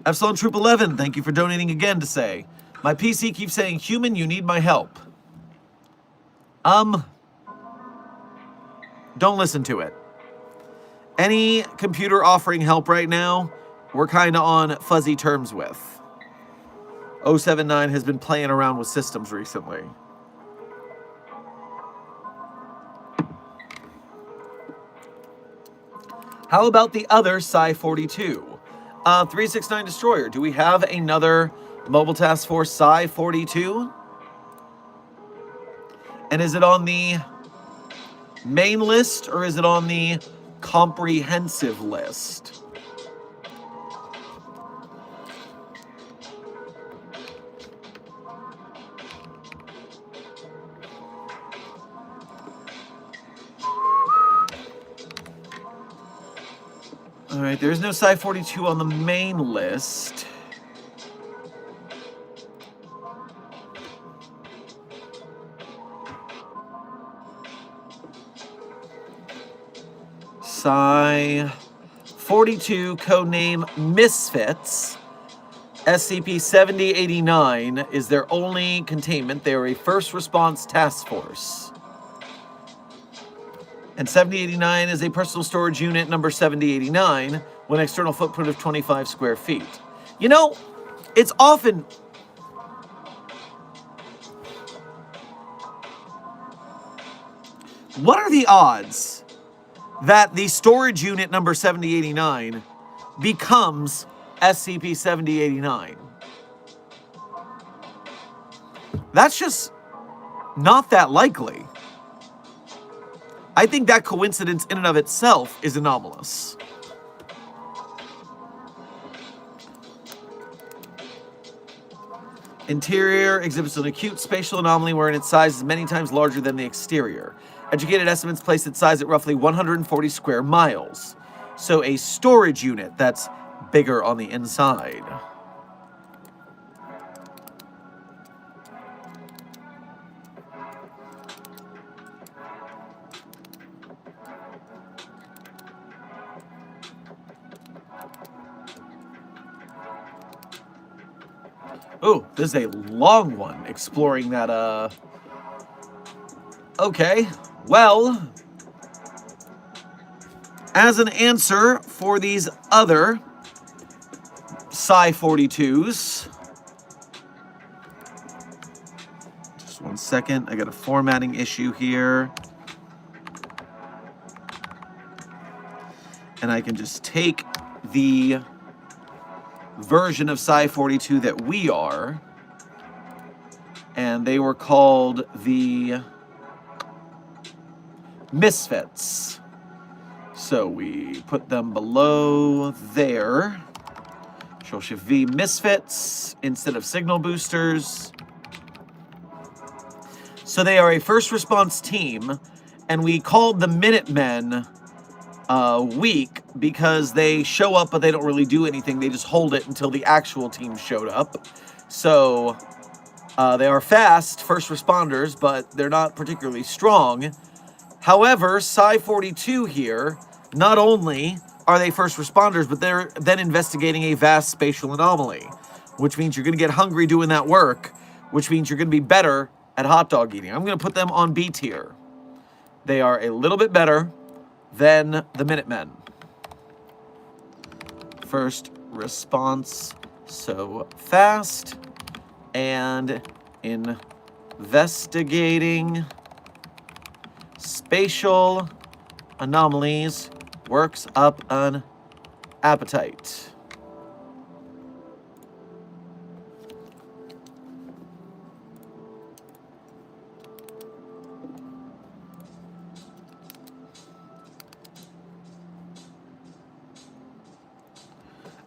Epsilon Troop 11, thank you for donating again to say, my PC keeps saying, human, you need my help. Don't listen to it. Any computer offering help right now, we're kind of on fuzzy terms with. 079 has been playing around with systems recently. How about the other Psi-42? 369 Destroyer. Do we have another Mobile Task Force Psi-42? And is it on the main list or is it on the comprehensive list? All right, there's no Psi-42 on the main list. Psi-42, codename Misfits. SCP-7089 is their only containment. They are a first response task force. And 7089 is a personal storage unit number 7089 with an external footprint of 25 square feet. You know, it's often... What are the odds that the storage unit number 7089 becomes SCP-7089? That's just not that likely. I think that coincidence in and of itself is anomalous. Interior exhibits an acute spatial anomaly wherein its size is many times larger than the exterior. Educated estimates place its size at roughly 140 square miles. So a storage unit that's bigger on the inside. Oh, this is a long one exploring that, Okay, well, as an answer for these other Psi-42s, just one second, I got a formatting issue here. And I can just take the version of Psi-42 that we are, and they were called the Misfits. So we put them below there. Control-Shift-V, Misfits, instead of signal boosters. So they are a first response team, and we called the Minutemen weak because they show up but they don't really do anything. They just hold it until the actual team showed up. So they are fast first responders, but they're not particularly strong. However, Psi-42 here, not only are they first responders, but they're then investigating a vast spatial anomaly, which means you're going to get hungry doing that work, which means you're going to be better at hot dog eating. I'm going to put them on B tier. They are a little bit better than the Minutemen. First response, so fast, and investigating spatial anomalies works up an appetite.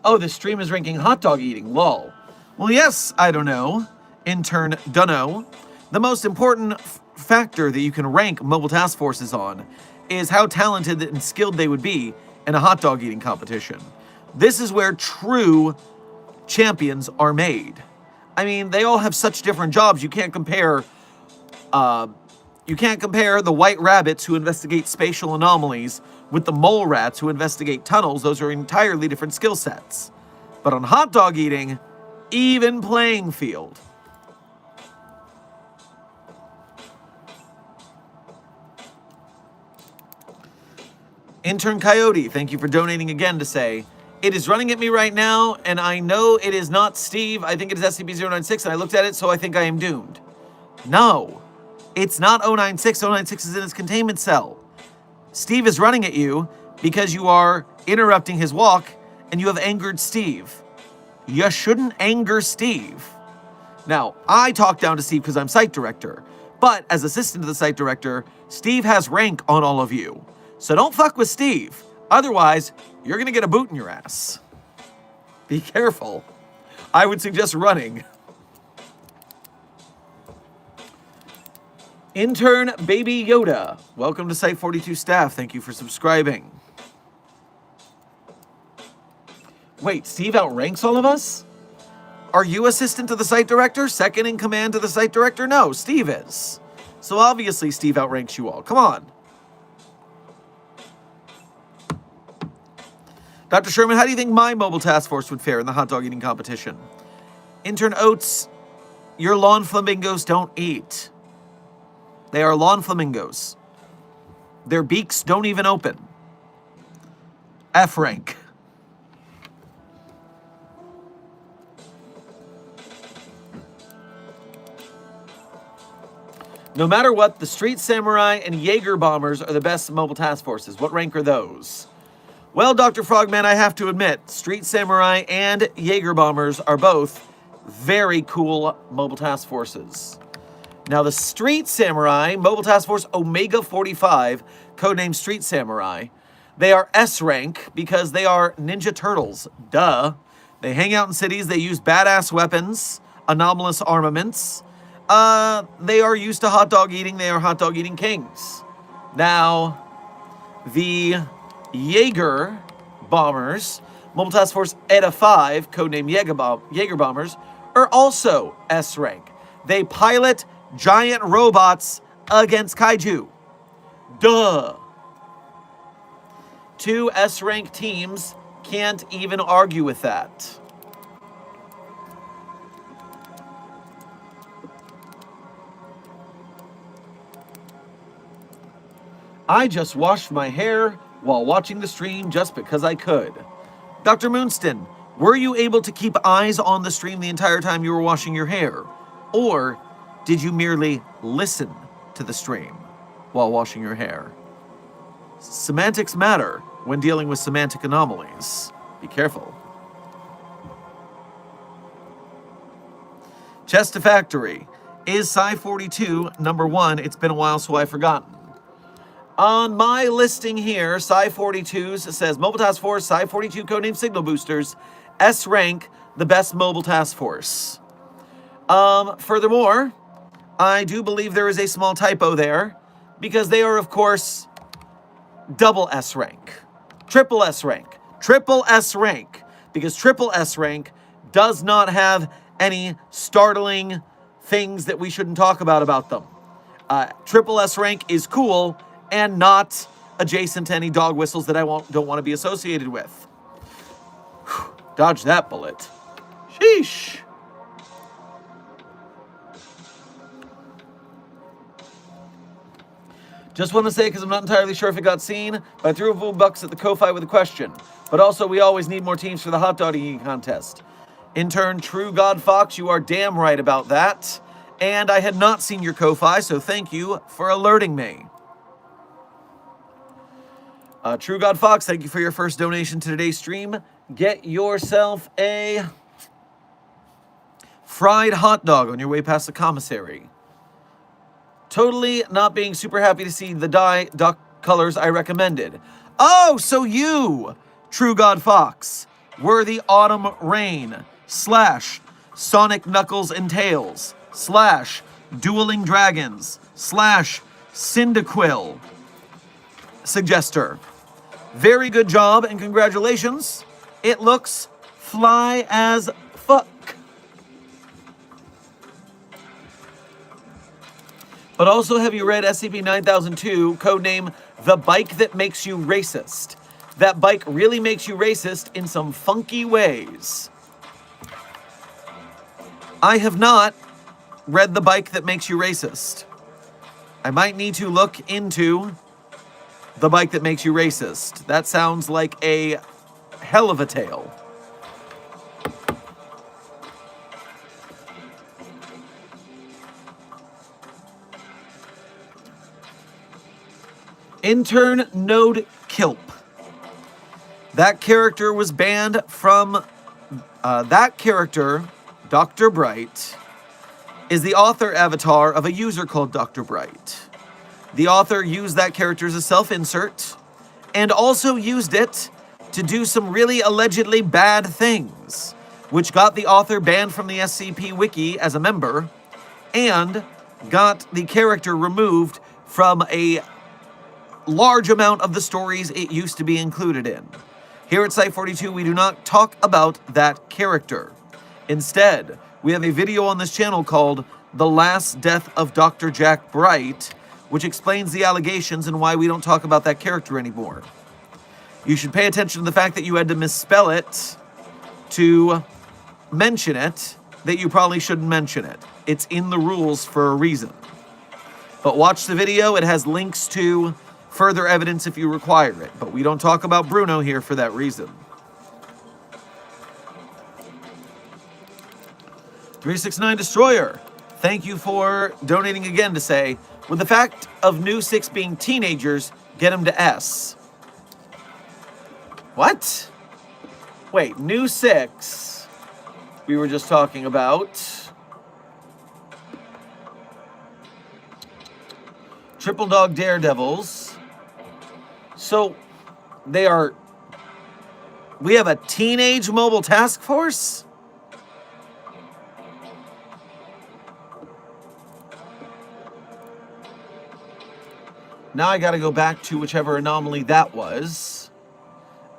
Oh, the stream is ranking hot dog eating, lol. Well, yes, I don't know. Intern dunno. The most important factor that you can rank mobile task forces on is how talented and skilled they would be in a hot dog eating competition. This is where true champions are made. I mean, they all have such different jobs. You can't compare the white rabbits who investigate spatial anomalies with the mole rats who investigate tunnels. Those are entirely different skill sets. But on hot dog eating, even playing field. Intern Coyote, thank you for donating again to say, it is running at me right now, and I know it is not Steve. I think it is SCP-096, and I looked at it, so I think I am doomed. No, it's not 096. 096 is in its containment cell. Steve is running at you because you are interrupting his walk, and you have angered Steve. You shouldn't anger Steve. Now, I talk down to Steve because I'm site director, but as assistant to the site director, Steve has rank on all of you. So don't fuck with Steve. Otherwise, you're going to get a boot in your ass. Be careful. I would suggest running. Intern Baby Yoda, welcome to Site 42 staff. Thank you for subscribing. Wait, Steve outranks all of us? Are you assistant to the site director? Second in command to the site director? No, Steve is. So obviously Steve outranks you all. Come on. Dr. Sherman, how do you think my mobile task force would fare in the hot dog eating competition? Intern Oates, your lawn flamingos don't eat. They are lawn flamingos. Their beaks don't even open. F rank. No matter what, the Street Samurai and Jaeger Bombers are the best mobile task forces. What rank are those? Well, Dr. Frogman, I have to admit, Street Samurai and Jaeger Bombers are both very cool mobile task forces. Now, the Street Samurai, Mobile Task Force Omega 45, codenamed Street Samurai, they are S rank because they are Ninja Turtles. Duh. They hang out in cities, they use badass weapons, anomalous armaments. They are used to hot dog eating. They are hot dog eating kings. Now, the Jaeger Bombers, Mobile Task Force Eta 5, codenamed Jaeger Bombers, are also S rank. They pilot giant robots against kaiju. Duh. Two S rank teams can't even argue with that. I just washed my hair while watching the stream just because I could. Dr. Moonston, were you able to keep eyes on the stream the entire time you were washing your hair? Or did you merely listen to the stream while washing your hair? Semantics matter when dealing with semantic anomalies. Be careful. Chestifactory. Is Sci 42 number 1? It's been a while, so I've forgotten. On my listing here, Sci 42s says Mobile Task Force, Sci 42 codename Signal Boosters, S rank, the best mobile task force. Furthermore, I do believe there is a small typo there because they are, of course, double S rank, triple S rank, triple S rank, because triple S rank does not have any startling things that we shouldn't talk about them. Triple S rank is cool and not adjacent to any dog whistles that I don't want to be associated with. Whew, dodge that bullet. Sheesh. Just want to say, because I'm not entirely sure if it got seen, but I threw a few bucks at the Ko-Fi with a question. But also, we always need more teams for the hot dog eating contest. Intern True God Fox, you are damn right about that. And I had not seen your Ko-Fi, so thank you for alerting me. True God Fox, thank you for your first donation to today's stream. Get yourself a fried hot dog on your way past the commissary. Totally not being super happy to see the duck colors I recommended. Oh, so you, True God Fox, were the Autumn Rain / Sonic Knuckles and Tails / Dueling Dragons / Cyndaquil suggester. Very good job and congratulations. It looks fly as fuck. But also, have you read SCP-9002, codename The Bike That Makes You Racist? That bike really makes you racist in some funky ways. I have not read The Bike That Makes You Racist. I might need to look into The bike that makes you racist. That sounds like a hell of a tale. Intern Node Kilp. That character was banned from... that character, Dr. Bright, is the author avatar of a user called Dr. Bright. The author used that character as a self-insert and also used it to do some really allegedly bad things, which got the author banned from the SCP Wiki as a member and got the character removed from a large amount of the stories it used to be included in. Here at Site 42, we do not talk about that character. Instead, we have a video on this channel called The Last Death of Dr. Jack Bright, which explains the allegations and why we don't talk about that character anymore. You should pay attention to the fact that you had to misspell it to mention it, that you probably shouldn't mention it. It's in the rules for a reason. But watch the video, it has links to further evidence if you require it. But we don't talk about Bruno here for that reason. 369 Destroyer, thank you for donating again to say, with the fact of new 6 being teenagers, get them to S. What? Wait, new 6 we were just talking about. Triple Dog Daredevils. So, they are... We have a teenage mobile task force? Now I gotta go back to whichever anomaly that was.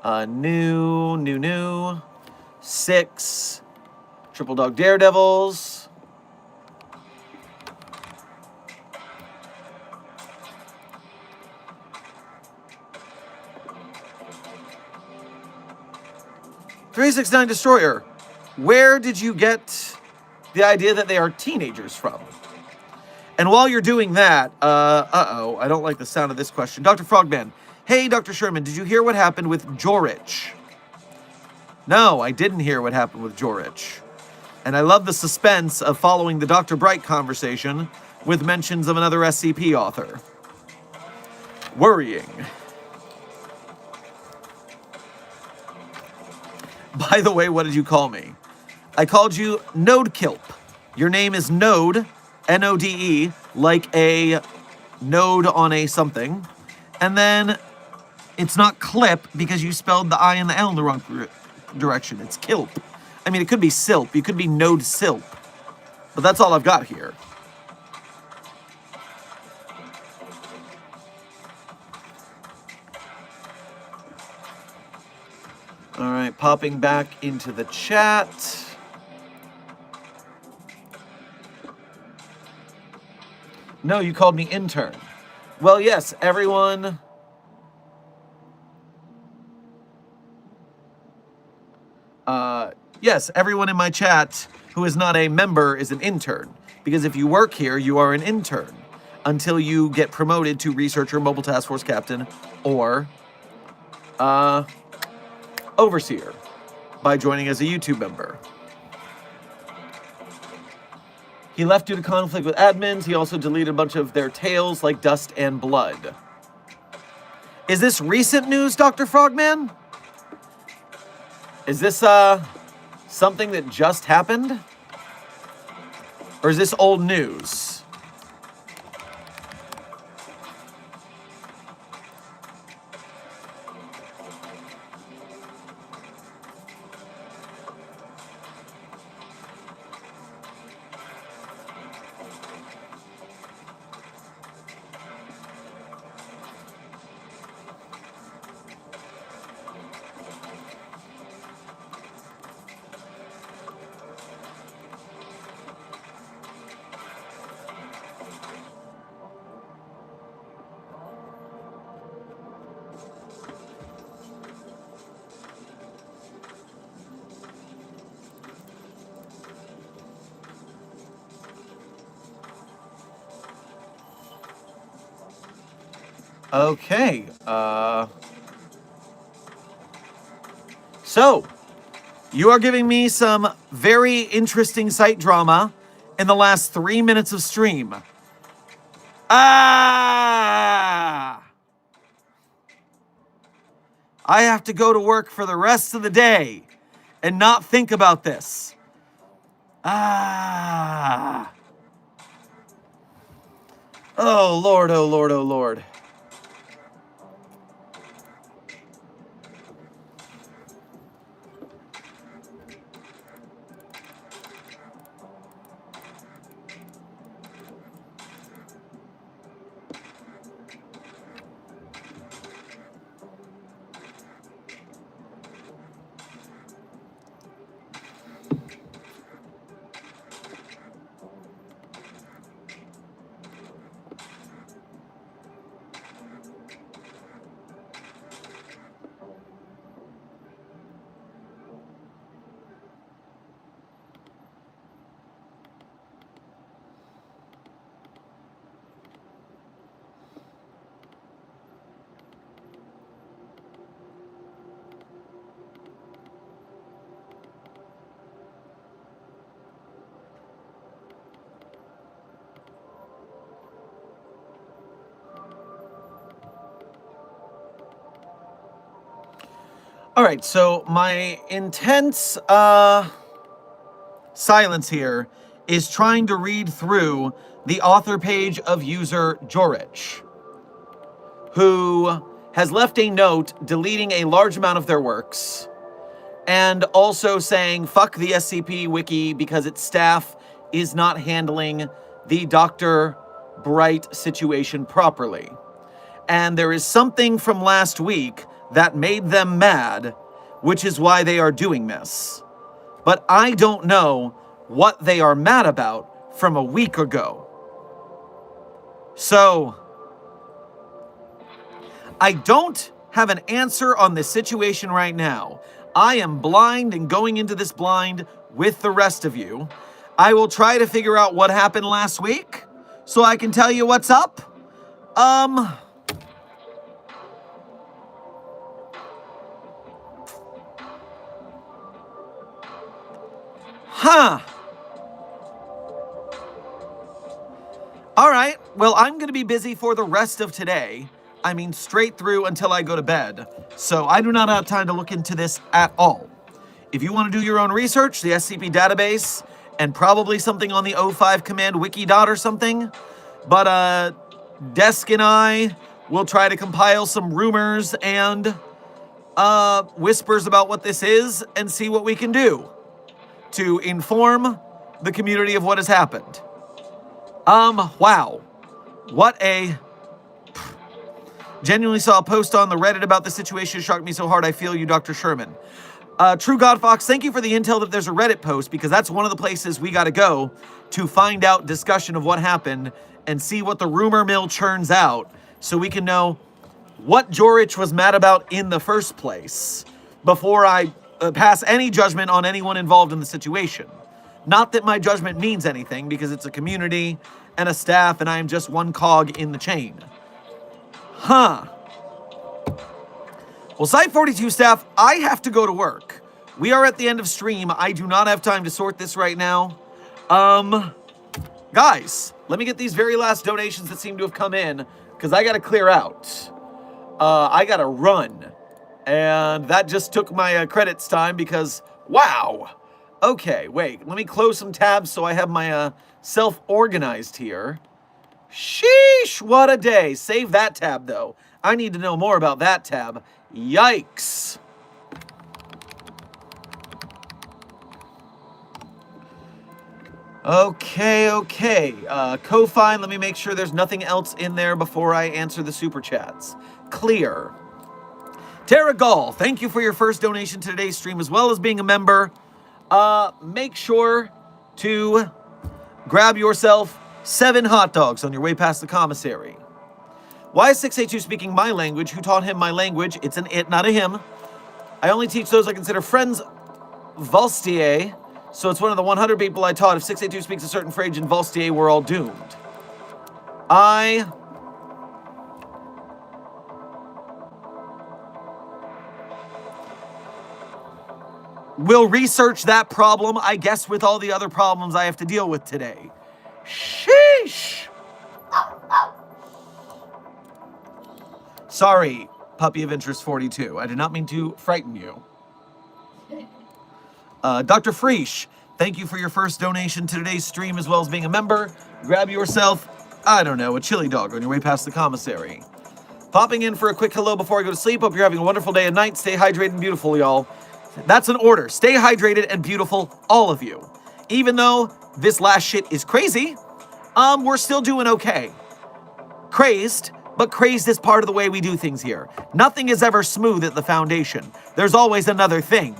New. 6. Triple Dog Daredevils. .369 Destroyer, where did you get the idea that they are teenagers from? And while you're doing that, I don't like the sound of this question. Dr. Frogman, hey, Dr. Sherman, did you hear what happened with Jorich? No, I didn't hear what happened with Jorich. And I love the suspense of following the Dr. Bright conversation with mentions of another SCP author. Worrying. By the way, what did you call me? I called you Node Kilp. Your name is Node, N-O-D-E, like a node on a something. And then it's not Clip because you spelled the I and the L in the wrong direction. It's Kilp. I mean, it could be Silp. You could be Node Silp. But that's all I've got here. All right, popping back into the chat. No, you called me intern. Well, yes, everyone. Yes, everyone in my chat who is not a member is an intern. Because if you work here, you are an intern. Until you get promoted to researcher, mobile task force captain, or overseer by joining as a YouTube member. He left due to conflict with admins. He also deleted a bunch of their tales like Dust and Blood. Is this recent news, Dr. Frogman? Is this something that just happened? Or is this old news? Okay. So, you are giving me some very interesting site drama in the last 3 minutes of stream. I have to go to work for the rest of the day and not think about this. Oh, Lord, oh, Lord, oh, Lord. All right, so my intense silence here is trying to read through the author page of user Jorich, who has left a note deleting a large amount of their works and also saying fuck the SCP wiki because its staff is not handling the Dr. Bright situation properly. And there is something from last week that made them mad, which is why they are doing this. But I don't know what they are mad about from a week ago. So, I don't have an answer on this situation right now. I am blind and going into this blind with the rest of you. I will try to figure out what happened last week so I can tell you what's up. All right, well, I'm going to be busy for the rest of today. I mean, straight through until I go to bed. So I do not have time to look into this at all. If you want to do your own research, the SCP database, and probably something on the O5 command wiki or something. But Desk and I will try to compile some rumors and whispers about what this is and see what we can do to inform the community of what has happened. Wow. What a... Genuinely saw a post on the Reddit about the situation. Shocked me so hard I feel you, Dr. Sherman. True God Fox, thank you for the intel that there's a Reddit post, because that's one of the places we gotta go to find out discussion of what happened and see what the rumor mill churns out so we can know what Jorich was mad about in the first place before I pass any judgment on anyone involved in the situation. Not that my judgment means anything, because it's a community and a staff and I am just one cog in the chain. Well, Site 42 staff, I have to go to work. We are at the end of stream. I do not have time to sort this right now. Guys, let me get these very last donations that seem to have come in, because I got to clear out. I got to run. And that just took my credits time because, wow. Okay, wait, let me close some tabs so I have my self-organized here. Sheesh, what a day. Save that tab, though. I need to know more about that tab. Yikes. Okay. Ko-Fi, let me make sure there's nothing else in there before I answer the super chats. Clear. Tara Gall, thank you for your first donation to today's stream, as well as being a member. Make sure to grab yourself 7 hot dogs on your way past the commissary. Why is 682 speaking my language? Who taught him my language? It's an it, not a him. I only teach those I consider friends Volstier, so it's one of the 100 people I taught. If 682 speaks a certain phrase in Volstier, we're all doomed. I we'll research that problem, I guess, with all the other problems I have to deal with today. Sheesh. Sorry, Puppy of Interest 42. I did not mean to frighten you. Dr. Freesh, thank you for your first donation to today's stream as well as being a member. Grab yourself, I don't know, a chili dog on your way past the commissary. Popping in for a quick hello before I go to sleep. Hope you're having a wonderful day and night. Stay hydrated and beautiful, y'all. That's an order. Stay hydrated and beautiful, all of you. Even though this last shit is crazy, we're still doing okay. Crazed, but crazed is part of the way we do things here. Nothing is ever smooth at the foundation. There's always another thing.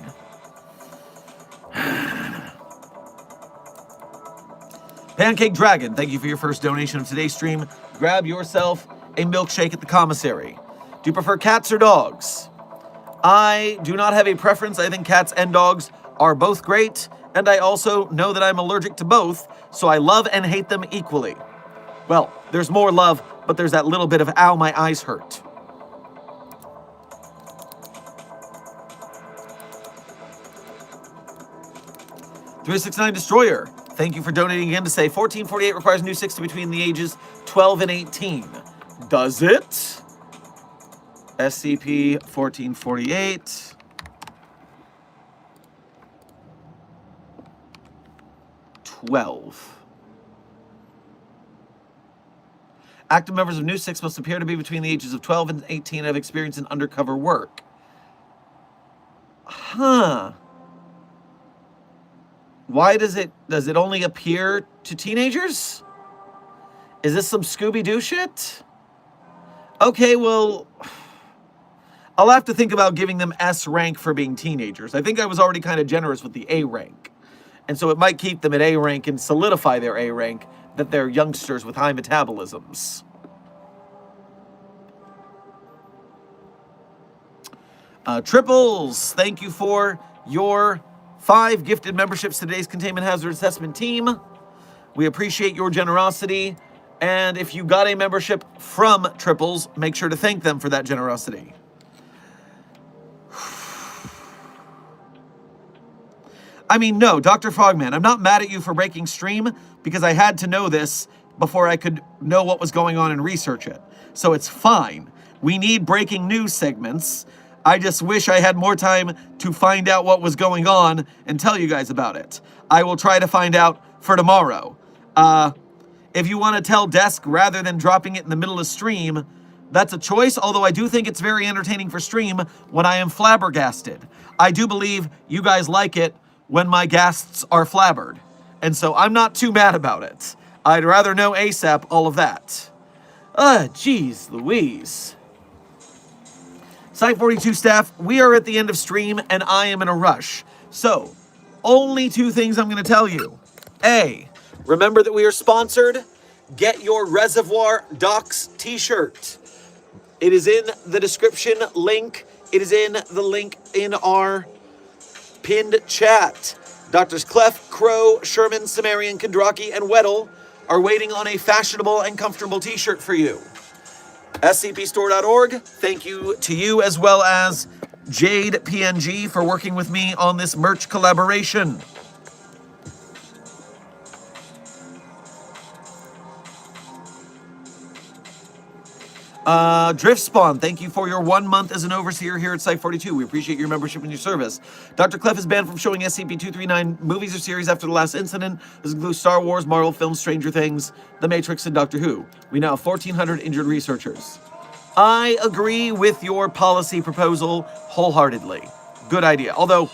Pancake Dragon, thank you for your first donation of today's stream. Grab yourself a milkshake at the commissary. Do you prefer cats or dogs? I do not have a preference. I think cats and dogs are both great, and I also know that I'm allergic to both, so I love and hate them equally. Well, there's more love, but there's that little bit of ow, my eyes hurt. $369 Destroyer, thank you for donating again to say 1448 requires new 60 between the ages 12 and 18. Does it? SCP-1448. Active members of New 6 must appear to be between the ages of 12 and 18 and have experience in undercover work. Huh. Why does it only appear to teenagers? Is this some Scooby-Doo shit? Okay, well, I'll have to think about giving them S rank for being teenagers. I think I was already kind of generous with the A rank. And so it might keep them at A rank and solidify their A rank that they're youngsters with high metabolisms. Triples, thank you for your 5 gifted memberships to today's Containment Hazard Assessment team. We appreciate your generosity. And if you got a membership from Triples, make sure to thank them for that generosity. I mean, no, Dr. Frogman, I'm not mad at you for breaking stream because I had to know this before I could know what was going on and research it. So it's fine. We need breaking news segments. I just wish I had more time to find out what was going on and tell you guys about it. I will try to find out for tomorrow. If you want to tell Desk rather than dropping it in the middle of stream, that's a choice, although I do think it's very entertaining for stream when I am flabbergasted. I do believe you guys like it when my guests are flabbered, and so I'm not too mad about it. I'd rather know ASAP all of that. Jeez Louise. Site 42 staff, we are at the end of stream, and I am in a rush. So, only 2 things I'm going to tell you. A, remember that we are sponsored. Get your Reservoir Docs t-shirt. It is in the description link. It is in the link in our pinned chat. Doctors Clef, Crow, Sherman, Sumerian, Kendraki, and Weddle are waiting on a fashionable and comfortable t-shirt for you. SCPstore.org, thank you to you as well as Jade PNG for working with me on this merch collaboration. Drift Spawn, thank you for your 1 month as an overseer here at Site 42. We appreciate your membership and your service. Dr. Clef is banned from showing SCP-239 movies or series after the last incident. This includes Star Wars, Marvel films, Stranger Things, The Matrix, and Doctor Who. We now have 1,400 injured researchers. I agree with your policy proposal wholeheartedly. Good idea. Although,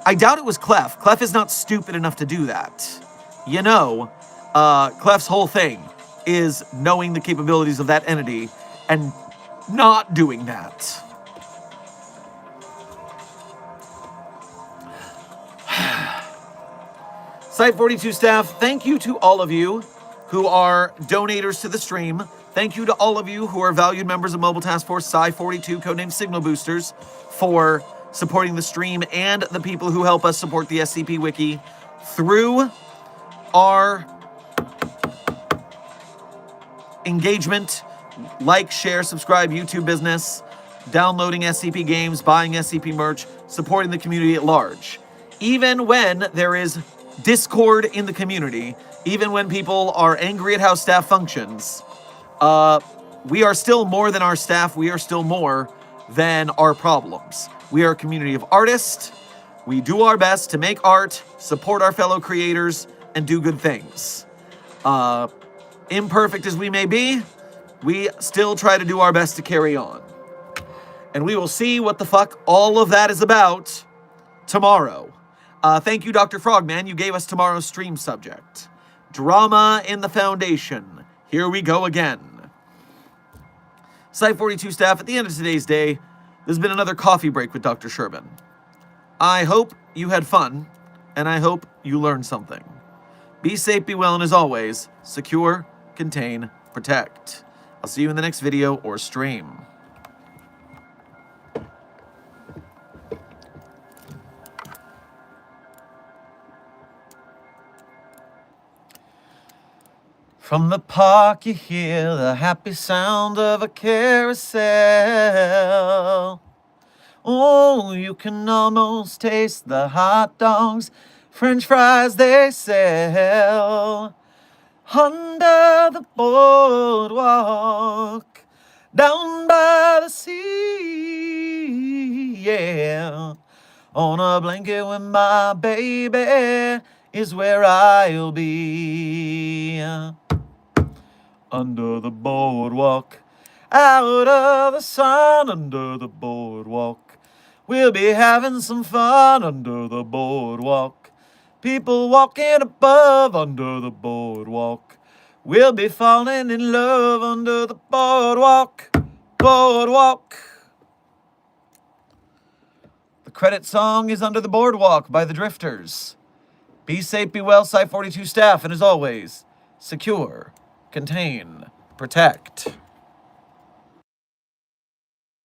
I doubt it was Clef. Clef is not stupid enough to do that. You know, Clef's whole thing is knowing the capabilities of that entity and not doing that. Site 42 staff, thank you to all of you who are donators to the stream. Thank you to all of you who are valued members of Mobile Task Force Sci 42, codenamed Signal Boosters, for supporting the stream and the people who help us support the SCP Wiki through our engagement, like, share, subscribe, YouTube business, downloading SCP games, buying SCP merch, supporting the community at large. Even when there is discord in the community, even when people are angry at how staff functions, we are still more than our staff. We are still more than our problems. We are a community of artists. We do our best to make art, support our fellow creators, and do good things. Imperfect as we may be, we still try to do our best to carry on. And we will see what the fuck all of that is about tomorrow. Thank you, Dr. Frogman. You gave us tomorrow's stream subject. Drama in the Foundation. Here we go again. Site 42 staff, at the end of today's day, there's been another coffee break with Dr. Sherman. I hope you had fun, and I hope you learned something. Be safe, be well, and as always, secure, contain, protect. I'll see you in the next video or stream. From the park you hear the happy sound of a carousel. Oh, you can almost taste the hot dogs, French fries they sell. Under the boardwalk, down by the sea, yeah. On a blanket with my baby is where I'll be. Under the boardwalk, out of the sun, under the boardwalk. We'll be having some fun under the boardwalk. People walking above under the boardwalk. We'll be falling in love under the boardwalk. Boardwalk. The credit song is Under the Boardwalk by the Drifters. Be safe, be well, Site 42 staff, and as always, secure, contain, protect.